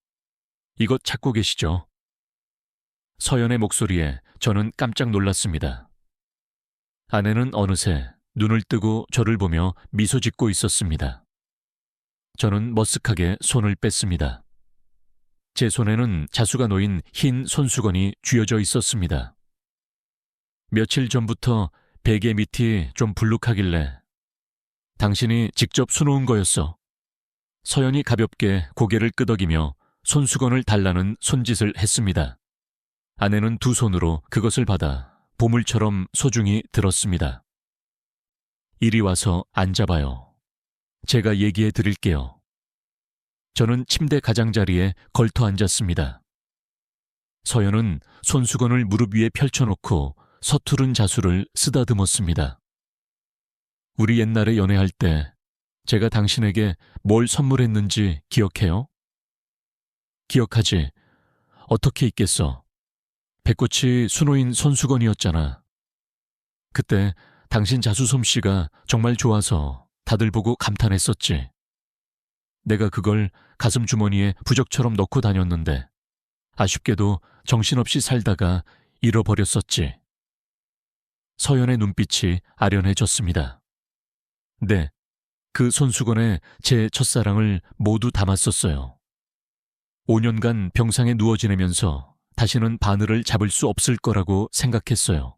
이것 찾고 계시죠? 서연의 목소리에 저는 깜짝 놀랐습니다. 아내는 어느새 눈을 뜨고 저를 보며 미소 짓고 있었습니다. 저는 머쓱하게 손을 뺐습니다. 제 손에는 자수가 놓인 흰 손수건이 쥐어져 있었습니다. 며칠 전부터 베개 밑이 좀 불룩하길래 당신이 직접 수놓은 거였어. 서연이 가볍게 고개를 끄덕이며 손수건을 달라는 손짓을 했습니다. 아내는 두 손으로 그것을 받아 보물처럼 소중히 들었습니다. 이리 와서 앉아봐요. 제가 얘기해 드릴게요. 저는 침대 가장자리에 걸터 앉았습니다. 서연은 손수건을 무릎 위에 펼쳐놓고 서투른 자수를 쓰다듬었습니다. 우리 옛날에 연애할 때 제가 당신에게 뭘 선물했는지 기억해요? 기억하지? 어떻게 있겠어? 배꽃이 수놓인 손수건이었잖아. 그때 당신 자수 솜씨가 정말 좋아서 다들 보고 감탄했었지. 내가 그걸 가슴 주머니에 부적처럼 넣고 다녔는데 아쉽게도 정신없이 살다가 잃어버렸었지. 서연의 눈빛이 아련해졌습니다. 네, 그 손수건에 제 첫사랑을 모두 담았었어요. 5년간 병상에 누워 지내면서 다시는 바늘을 잡을 수 없을 거라고 생각했어요.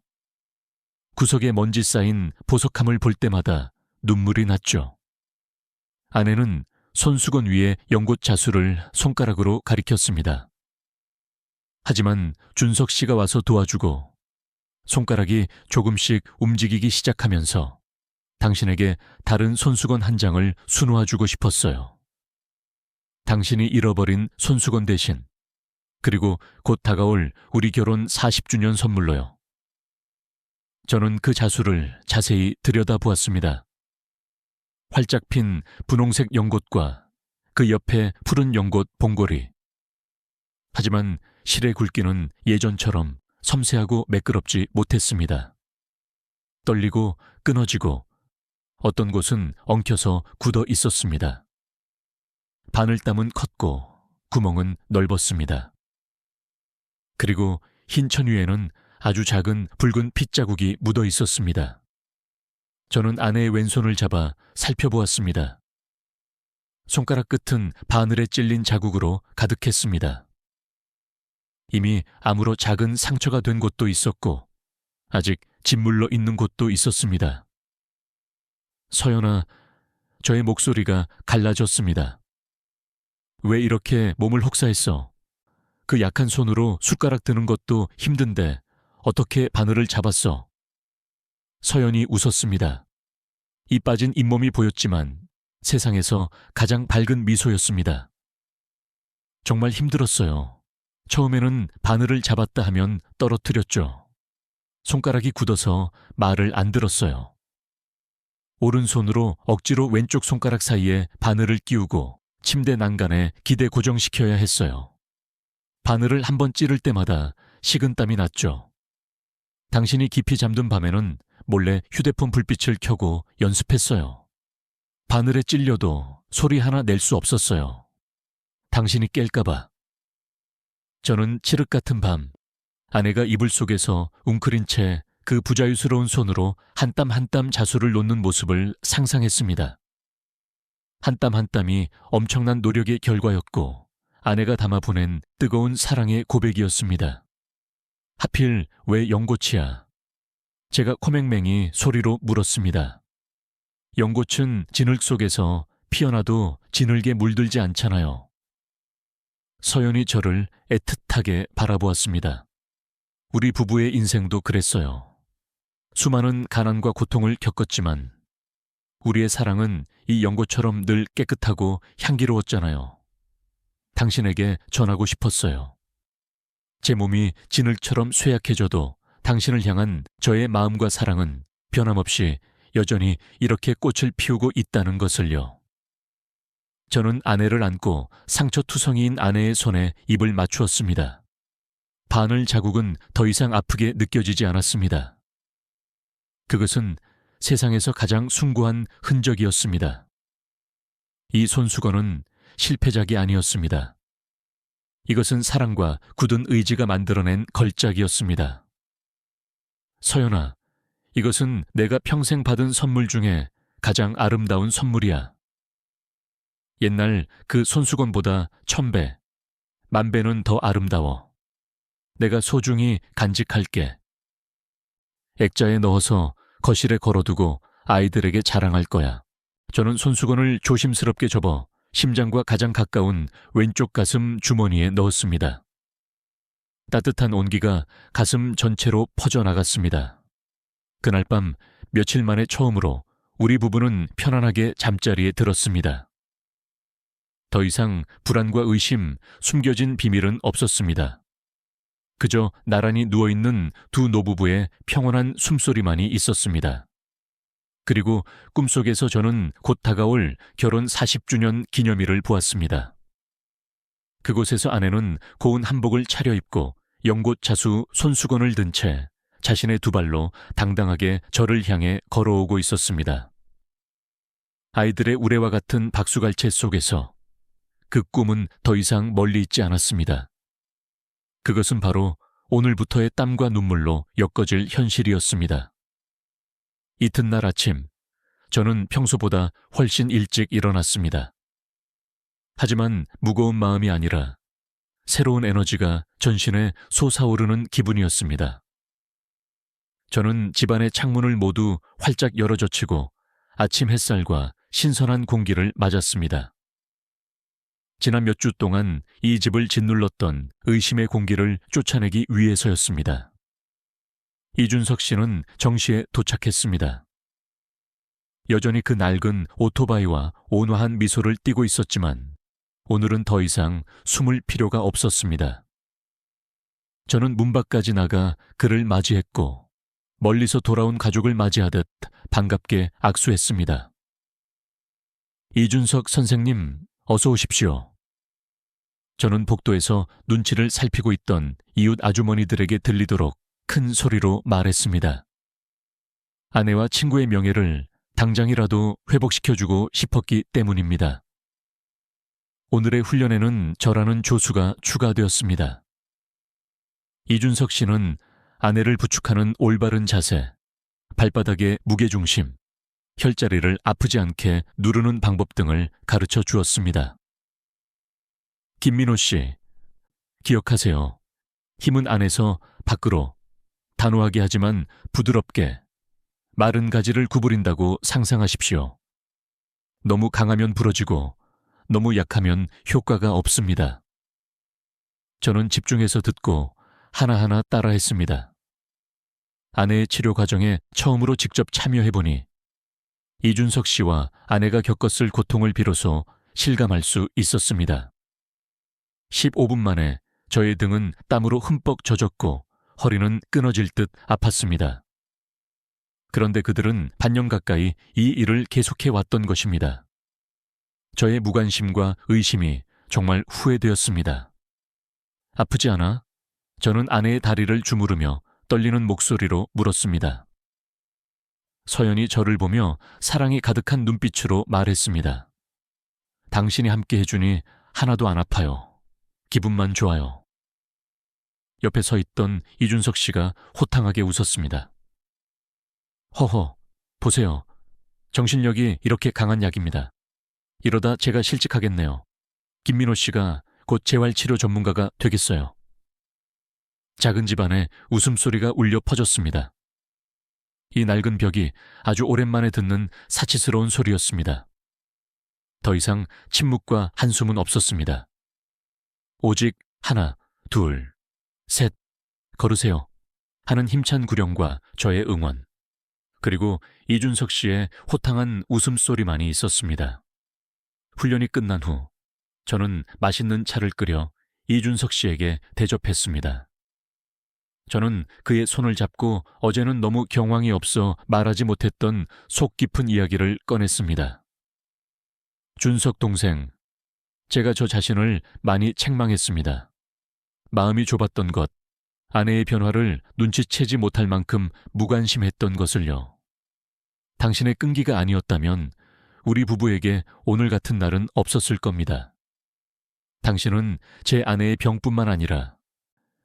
구석에 먼지 쌓인 보석함을 볼 때마다 눈물이 났죠. 아내는 손수건 위에 연꽃 자수를 손가락으로 가리켰습니다. 하지만 준석 씨가 와서 도와주고 손가락이 조금씩 움직이기 시작하면서 당신에게 다른 손수건 한 장을 수놓아주고 싶었어요. 당신이 잃어버린 손수건 대신, 그리고 곧 다가올 우리 결혼 40주년 선물로요. 저는 그 자수를 자세히 들여다보았습니다. 활짝 핀 분홍색 연꽃과 그 옆에 푸른 연꽃 봉고리. 하지만 실의 굵기는 예전처럼 섬세하고 매끄럽지 못했습니다. 떨리고 끊어지고 어떤 곳은 엉켜서 굳어 있었습니다. 바늘땀은 컸고 구멍은 넓었습니다. 그리고 흰 천 위에는 아주 작은 붉은 핏자국이 묻어 있었습니다. 저는 아내의 왼손을 잡아 살펴보았습니다. 손가락 끝은 바늘에 찔린 자국으로 가득했습니다. 이미 암으로 작은 상처가 된 곳도 있었고 아직 짓물러 있는 곳도 있었습니다. 서연아, 저의 목소리가 갈라졌습니다. 왜 이렇게 몸을 혹사했어? 그 약한 손으로 숟가락 드는 것도 힘든데 어떻게 바늘을 잡았어? 서연이 웃었습니다. 이 빠진 잇몸이 보였지만 세상에서 가장 밝은 미소였습니다. 정말 힘들었어요. 처음에는 바늘을 잡았다 하면 떨어뜨렸죠. 손가락이 굳어서 말을 안 들었어요. 오른손으로 억지로 왼쪽 손가락 사이에 바늘을 끼우고 침대 난간에 기대 고정시켜야 했어요. 바늘을 한번 찌를 때마다 식은땀이 났죠. 당신이 깊이 잠든 밤에는 몰래 휴대폰 불빛을 켜고 연습했어요. 바늘에 찔려도 소리 하나 낼 수 없었어요. 당신이 깰까봐. 저는 칠흑 같은 밤, 아내가 이불 속에서 웅크린 채 그 부자유스러운 손으로 한 땀 한 땀 자수를 놓는 모습을 상상했습니다. 한 땀 한 땀이 엄청난 노력의 결과였고 아내가 담아 보낸 뜨거운 사랑의 고백이었습니다. 하필 왜 연꽃이야? 제가 코맹맹이 소리로 물었습니다. 연꽃은 진흙 속에서 피어나도 진흙에 물들지 않잖아요. 서연이 저를 애틋하게 바라보았습니다. 우리 부부의 인생도 그랬어요. 수많은 가난과 고통을 겪었지만 우리의 사랑은 이 연꽃처럼 늘 깨끗하고 향기로웠잖아요. 당신에게 전하고 싶었어요. 제 몸이 진흙처럼 쇠약해져도 당신을 향한 저의 마음과 사랑은 변함없이 여전히 이렇게 꽃을 피우고 있다는 것을요. 저는 아내를 안고 상처투성이인 아내의 손에 입을 맞추었습니다. 바늘 자국은 더 이상 아프게 느껴지지 않았습니다. 그것은 세상에서 가장 숭고한 흔적이었습니다. 이 손수건은 실패작이 아니었습니다. 이것은 사랑과 굳은 의지가 만들어낸 걸작이었습니다. 서연아, 이것은 내가 평생 받은 선물 중에 가장 아름다운 선물이야. 옛날 그 손수건보다 1000배, 10,000배는 더 아름다워. 내가 소중히 간직할게. 액자에 넣어서 거실에 걸어두고 아이들에게 자랑할 거야. 저는 손수건을 조심스럽게 접어 심장과 가장 가까운 왼쪽 가슴 주머니에 넣었습니다. 따뜻한 온기가 가슴 전체로 퍼져나갔습니다. 그날 밤 며칠 만에 처음으로 우리 부부는 편안하게 잠자리에 들었습니다. 더 이상 불안과 의심, 숨겨진 비밀은 없었습니다. 그저 나란히 누워있는 두 노부부의 평온한 숨소리만이 있었습니다. 그리고 꿈속에서 저는 곧 다가올 결혼 40주년 기념일을 보았습니다. 그곳에서 아내는 고운 한복을 차려입고 연꽃 자수 손수건을 든 채 자신의 두 발로 당당하게 저를 향해 걸어오고 있었습니다. 아이들의 우레와 같은 박수갈채 속에서 그 꿈은 더 이상 멀리 있지 않았습니다. 그것은 바로 오늘부터의 땀과 눈물로 엮어질 현실이었습니다. 이튿날 아침, 저는 평소보다 훨씬 일찍 일어났습니다. 하지만 무거운 마음이 아니라 새로운 에너지가 전신에 솟아오르는 기분이었습니다. 저는 집안의 창문을 모두 활짝 열어젖히고 아침 햇살과 신선한 공기를 맞았습니다. 지난 몇 주 동안 이 집을 짓눌렀던 의심의 공기를 쫓아내기 위해서였습니다. 이준석 씨는 정시에 도착했습니다. 여전히 그 낡은 오토바이와 온화한 미소를 띠고 있었지만 오늘은 더 이상 숨을 필요가 없었습니다. 저는 문 밖까지 나가 그를 맞이했고 멀리서 돌아온 가족을 맞이하듯 반갑게 악수했습니다. 이준석 선생님, 어서 오십시오. 저는 복도에서 눈치를 살피고 있던 이웃 아주머니들에게 들리도록 큰 소리로 말했습니다. 아내와 친구의 명예를 당장이라도 회복시켜주고 싶었기 때문입니다. 오늘의 훈련에는 저라는 조수가 추가되었습니다. 이준석 씨는 아내를 부축하는 올바른 자세, 발바닥의 무게중심, 혈자리를 아프지 않게 누르는 방법 등을 가르쳐 주었습니다. 김민호 씨, 기억하세요. 힘은 안에서 밖으로, 단호하게 하지만 부드럽게, 마른 가지를 구부린다고 상상하십시오. 너무 강하면 부러지고, 너무 약하면 효과가 없습니다. 저는 집중해서 듣고 하나하나 따라했습니다. 아내의 치료 과정에 처음으로 직접 참여해보니 이준석 씨와 아내가 겪었을 고통을 비로소 실감할 수 있었습니다. 15분 만에 저의 등은 땀으로 흠뻑 젖었고 허리는 끊어질 듯 아팠습니다. 그런데 그들은 반년 가까이 이 일을 계속해 왔던 것입니다. 저의 무관심과 의심이 정말 후회되었습니다. 아프지 않아? 저는 아내의 다리를 주무르며 떨리는 목소리로 물었습니다. 서연이 저를 보며 사랑이 가득한 눈빛으로 말했습니다. 당신이 함께 해주니 하나도 안 아파요. 기분만 좋아요. 옆에 서 있던 이준석 씨가 호탕하게 웃었습니다. 허허, 보세요. 정신력이 이렇게 강한 약입니다. 이러다 제가 실직하겠네요. 김민호 씨가 곧 재활치료 전문가가 되겠어요. 작은 집안에 웃음소리가 울려 퍼졌습니다. 이 낡은 벽이 아주 오랜만에 듣는 사치스러운 소리였습니다. 더 이상 침묵과 한숨은 없었습니다. 오직 하나, 둘, 셋, 걸으세요 하는 힘찬 구령과 저의 응원, 그리고 이준석 씨의 호탕한 웃음소리만이 있었습니다. 훈련이 끝난 후 저는 맛있는 차를 끓여 이준석 씨에게 대접했습니다. 저는 그의 손을 잡고 어제는 너무 경황이 없어 말하지 못했던 속 깊은 이야기를 꺼냈습니다. 준석 동생, 제가 저 자신을 많이 책망했습니다. 마음이 좁았던 것, 아내의 변화를 눈치채지 못할 만큼 무관심했던 것을요. 당신의 끈기가 아니었다면 우리 부부에게 오늘 같은 날은 없었을 겁니다. 당신은 제 아내의 병뿐만 아니라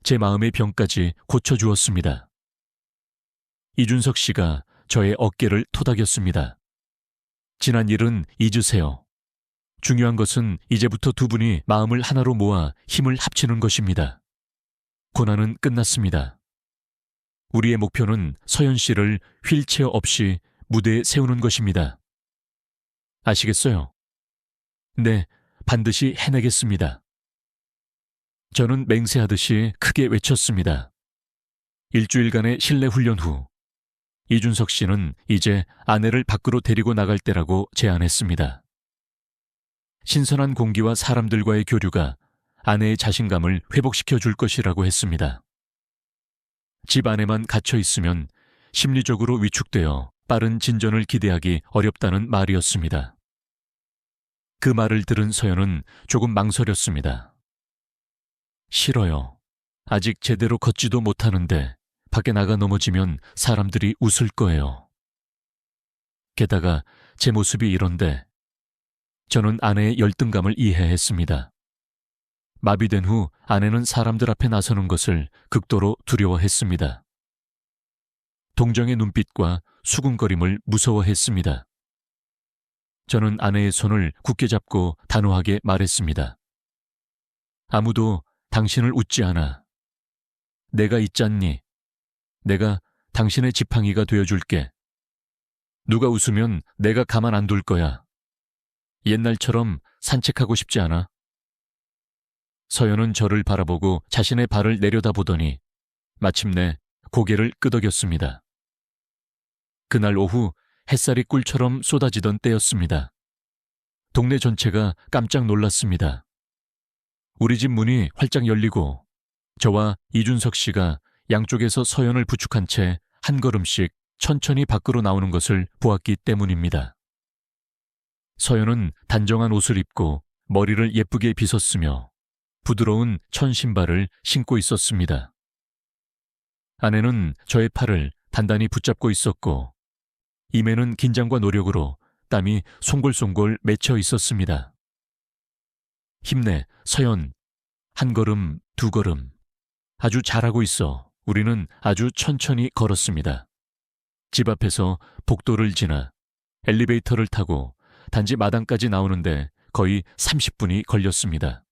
제 마음의 병까지 고쳐주었습니다. 이준석 씨가 저의 어깨를 토닥였습니다. 지난 일은 잊으세요. 중요한 것은 이제부터 두 분이 마음을 하나로 모아 힘을 합치는 것입니다. 고난은 끝났습니다. 우리의 목표는 서연 씨를 휠체어 없이 무대에 세우는 것입니다. 아시겠어요? 네, 반드시 해내겠습니다. 저는 맹세하듯이 크게 외쳤습니다. 일주일간의 실내 훈련 후 이준석 씨는 이제 아내를 밖으로 데리고 나갈 때라고 제안했습니다. 신선한 공기와 사람들과의 교류가 아내의 자신감을 회복시켜 줄 것이라고 했습니다. 집 안에만 갇혀 있으면 심리적으로 위축되어 빠른 진전을 기대하기 어렵다는 말이었습니다. 그 말을 들은 서연은 조금 망설였습니다. 싫어요. 아직 제대로 걷지도 못하는데 밖에 나가 넘어지면 사람들이 웃을 거예요. 게다가 제 모습이 이런데 저는 아내의 열등감을 이해했습니다. 마비된 후 아내는 사람들 앞에 나서는 것을 극도로 두려워했습니다. 동정의 눈빛과 수군거림을 무서워했습니다. 저는 아내의 손을 굳게 잡고 단호하게 말했습니다. 아무도 당신을 웃지 않아. 내가 있잖니. 내가 당신의 지팡이가 되어줄게. 누가 웃으면 내가 가만 안 둘 거야. 옛날처럼 산책하고 싶지 않아? 서연은 저를 바라보고 자신의 발을 내려다보더니 마침내 고개를 끄덕였습니다. 그날 오후 햇살이 꿀처럼 쏟아지던 때였습니다. 동네 전체가 깜짝 놀랐습니다. 우리 집 문이 활짝 열리고 저와 이준석 씨가 양쪽에서 서연을 부축한 채 한 걸음씩 천천히 밖으로 나오는 것을 보았기 때문입니다. 서연은 단정한 옷을 입고 머리를 예쁘게 빗었으며 부드러운 천 신발을 신고 있었습니다. 아내는 저의 팔을 단단히 붙잡고 있었고 임에는 긴장과 노력으로 땀이 송골송골 맺혀 있었습니다. 힘내, 서연. 한 걸음, 두 걸음. 아주 잘하고 있어. 우리는 아주 천천히 걸었습니다. 집 앞에서 복도를 지나 엘리베이터를 타고 단지 마당까지 나오는데 거의 30분이 걸렸습니다.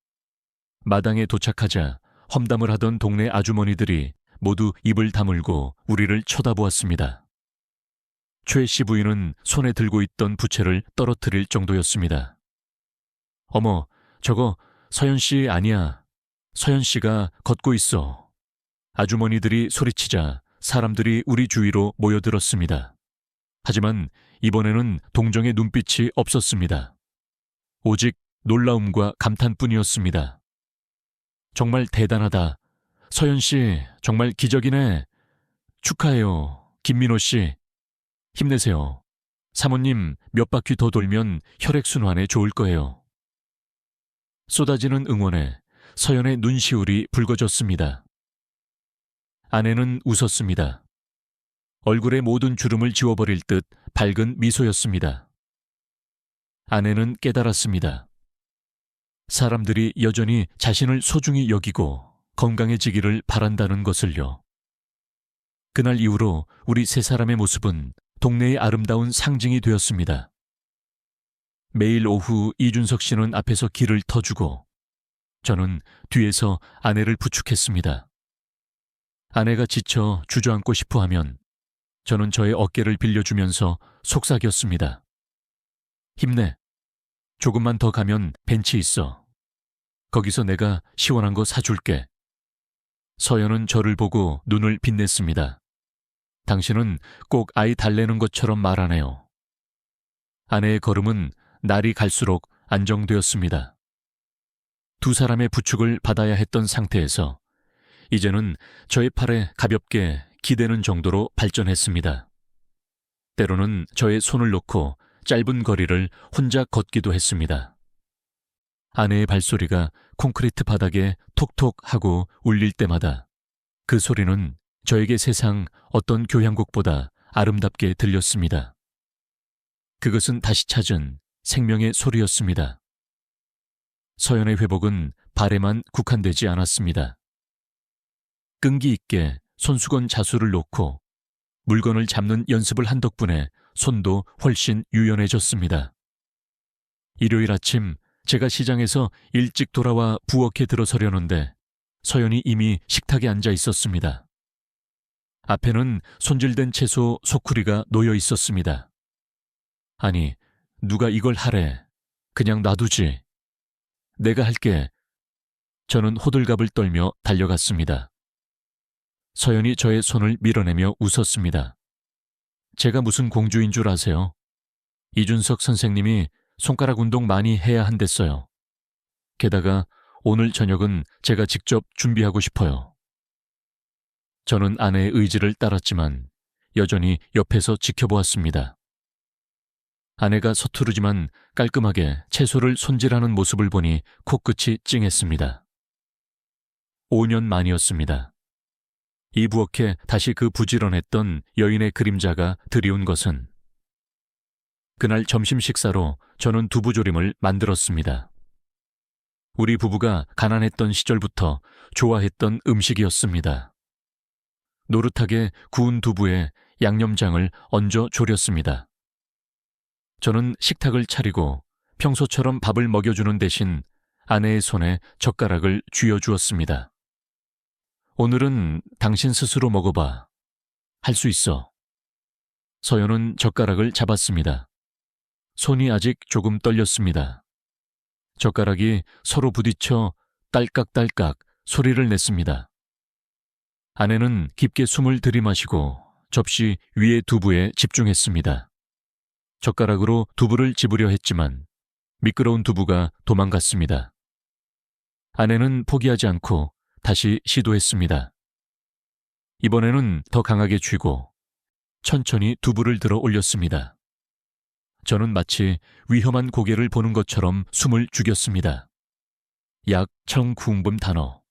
마당에 도착하자 험담을 하던 동네 아주머니들이 모두 입을 다물고 우리를 쳐다보았습니다. 최 씨 부인은 손에 들고 있던 부채를 떨어뜨릴 정도였습니다. 어머, 저거 서연 씨 아니야. 서연 씨가 걷고 있어. 아주머니들이 소리치자 사람들이 우리 주위로 모여들었습니다. 하지만 이번에는 동정의 눈빛이 없었습니다. 오직 놀라움과 감탄뿐이었습니다. 정말 대단하다. 서연 씨, 정말 기적이네. 축하해요. 김민호 씨. 힘내세요. 사모님 몇 바퀴 더 돌면 혈액순환에 좋을 거예요. 쏟아지는 응원에 서연의 눈시울이 붉어졌습니다. 아내는 웃었습니다. 얼굴의 모든 주름을 지워버릴 듯 밝은 미소였습니다. 아내는 깨달았습니다. 사람들이 여전히 자신을 소중히 여기고 건강해지기를 바란다는 것을요. 그날 이후로 우리 세 사람의 모습은 동네의 아름다운 상징이 되었습니다. 매일 오후 이준석 씨는 앞에서 길을 터주고 저는 뒤에서 아내를 부축했습니다. 아내가 지쳐 주저앉고 싶어하면 저는 저의 어깨를 빌려주면서 속삭였습니다. 힘내. 조금만 더 가면 벤치 있어. 거기서 내가 시원한 거 사줄게. 서연은 저를 보고 눈을 빛냈습니다. 당신은 꼭 아이 달래는 것처럼 말하네요. 아내의 걸음은 날이 갈수록 안정되었습니다. 두 사람의 부축을 받아야 했던 상태에서 이제는 저의 팔에 가볍게 기대는 정도로 발전했습니다. 때로는 저의 손을 놓고 짧은 거리를 혼자 걷기도 했습니다. 아내의 발소리가 콘크리트 바닥에 톡톡 하고 울릴 때마다 그 소리는 저에게 세상 어떤 교향곡보다 아름답게 들렸습니다. 그것은 다시 찾은 생명의 소리였습니다. 서연의 회복은 발에만 국한되지 않았습니다. 끈기 있게 손수건 자수를 놓고 물건을 잡는 연습을 한 덕분에 손도 훨씬 유연해졌습니다. 일요일 아침 제가 시장에서 일찍 돌아와 부엌에 들어서려는데 서연이 이미 식탁에 앉아 있었습니다. 앞에는 손질된 채소 소쿠리가 놓여 있었습니다. 아니, 누가 이걸 하래. 그냥 놔두지. 내가 할게. 저는 호들갑을 떨며 달려갔습니다. 서연이 저의 손을 밀어내며 웃었습니다. 제가 무슨 공주인 줄 아세요? 이준석 선생님이 손가락 운동 많이 해야 한댔어요. 게다가 오늘 저녁은 제가 직접 준비하고 싶어요. 저는 아내의 의지를 따랐지만 여전히 옆에서 지켜보았습니다. 아내가 서투르지만 깔끔하게 채소를 손질하는 모습을 보니 코끝이 찡했습니다. 5년 만이었습니다. 이 부엌에 다시 그 부지런했던 여인의 그림자가 드리운 것은 그날 점심 식사로 저는 두부조림을 만들었습니다. 우리 부부가 가난했던 시절부터 좋아했던 음식이었습니다. 노릇하게 구운 두부에 양념장을 얹어 졸였습니다. 저는 식탁을 차리고 평소처럼 밥을 먹여주는 대신 아내의 손에 젓가락을 쥐어주었습니다. 오늘은 당신 스스로 먹어봐. 할 수 있어. 서연은 젓가락을 잡았습니다. 손이 아직 조금 떨렸습니다. 젓가락이 서로 부딪혀 딸깍딸깍 소리를 냈습니다. 아내는 깊게 숨을 들이마시고 접시 위의 두부에 집중했습니다. 젓가락으로 두부를 집으려 했지만 미끄러운 두부가 도망갔습니다. 아내는 포기하지 않고 다시 시도했습니다. 이번에는 더 강하게 쥐고 천천히 두부를 들어 올렸습니다. 저는 마치 위험한 고개를 보는 것처럼 숨을 죽였습니다. 약 1,000 구운분 단어.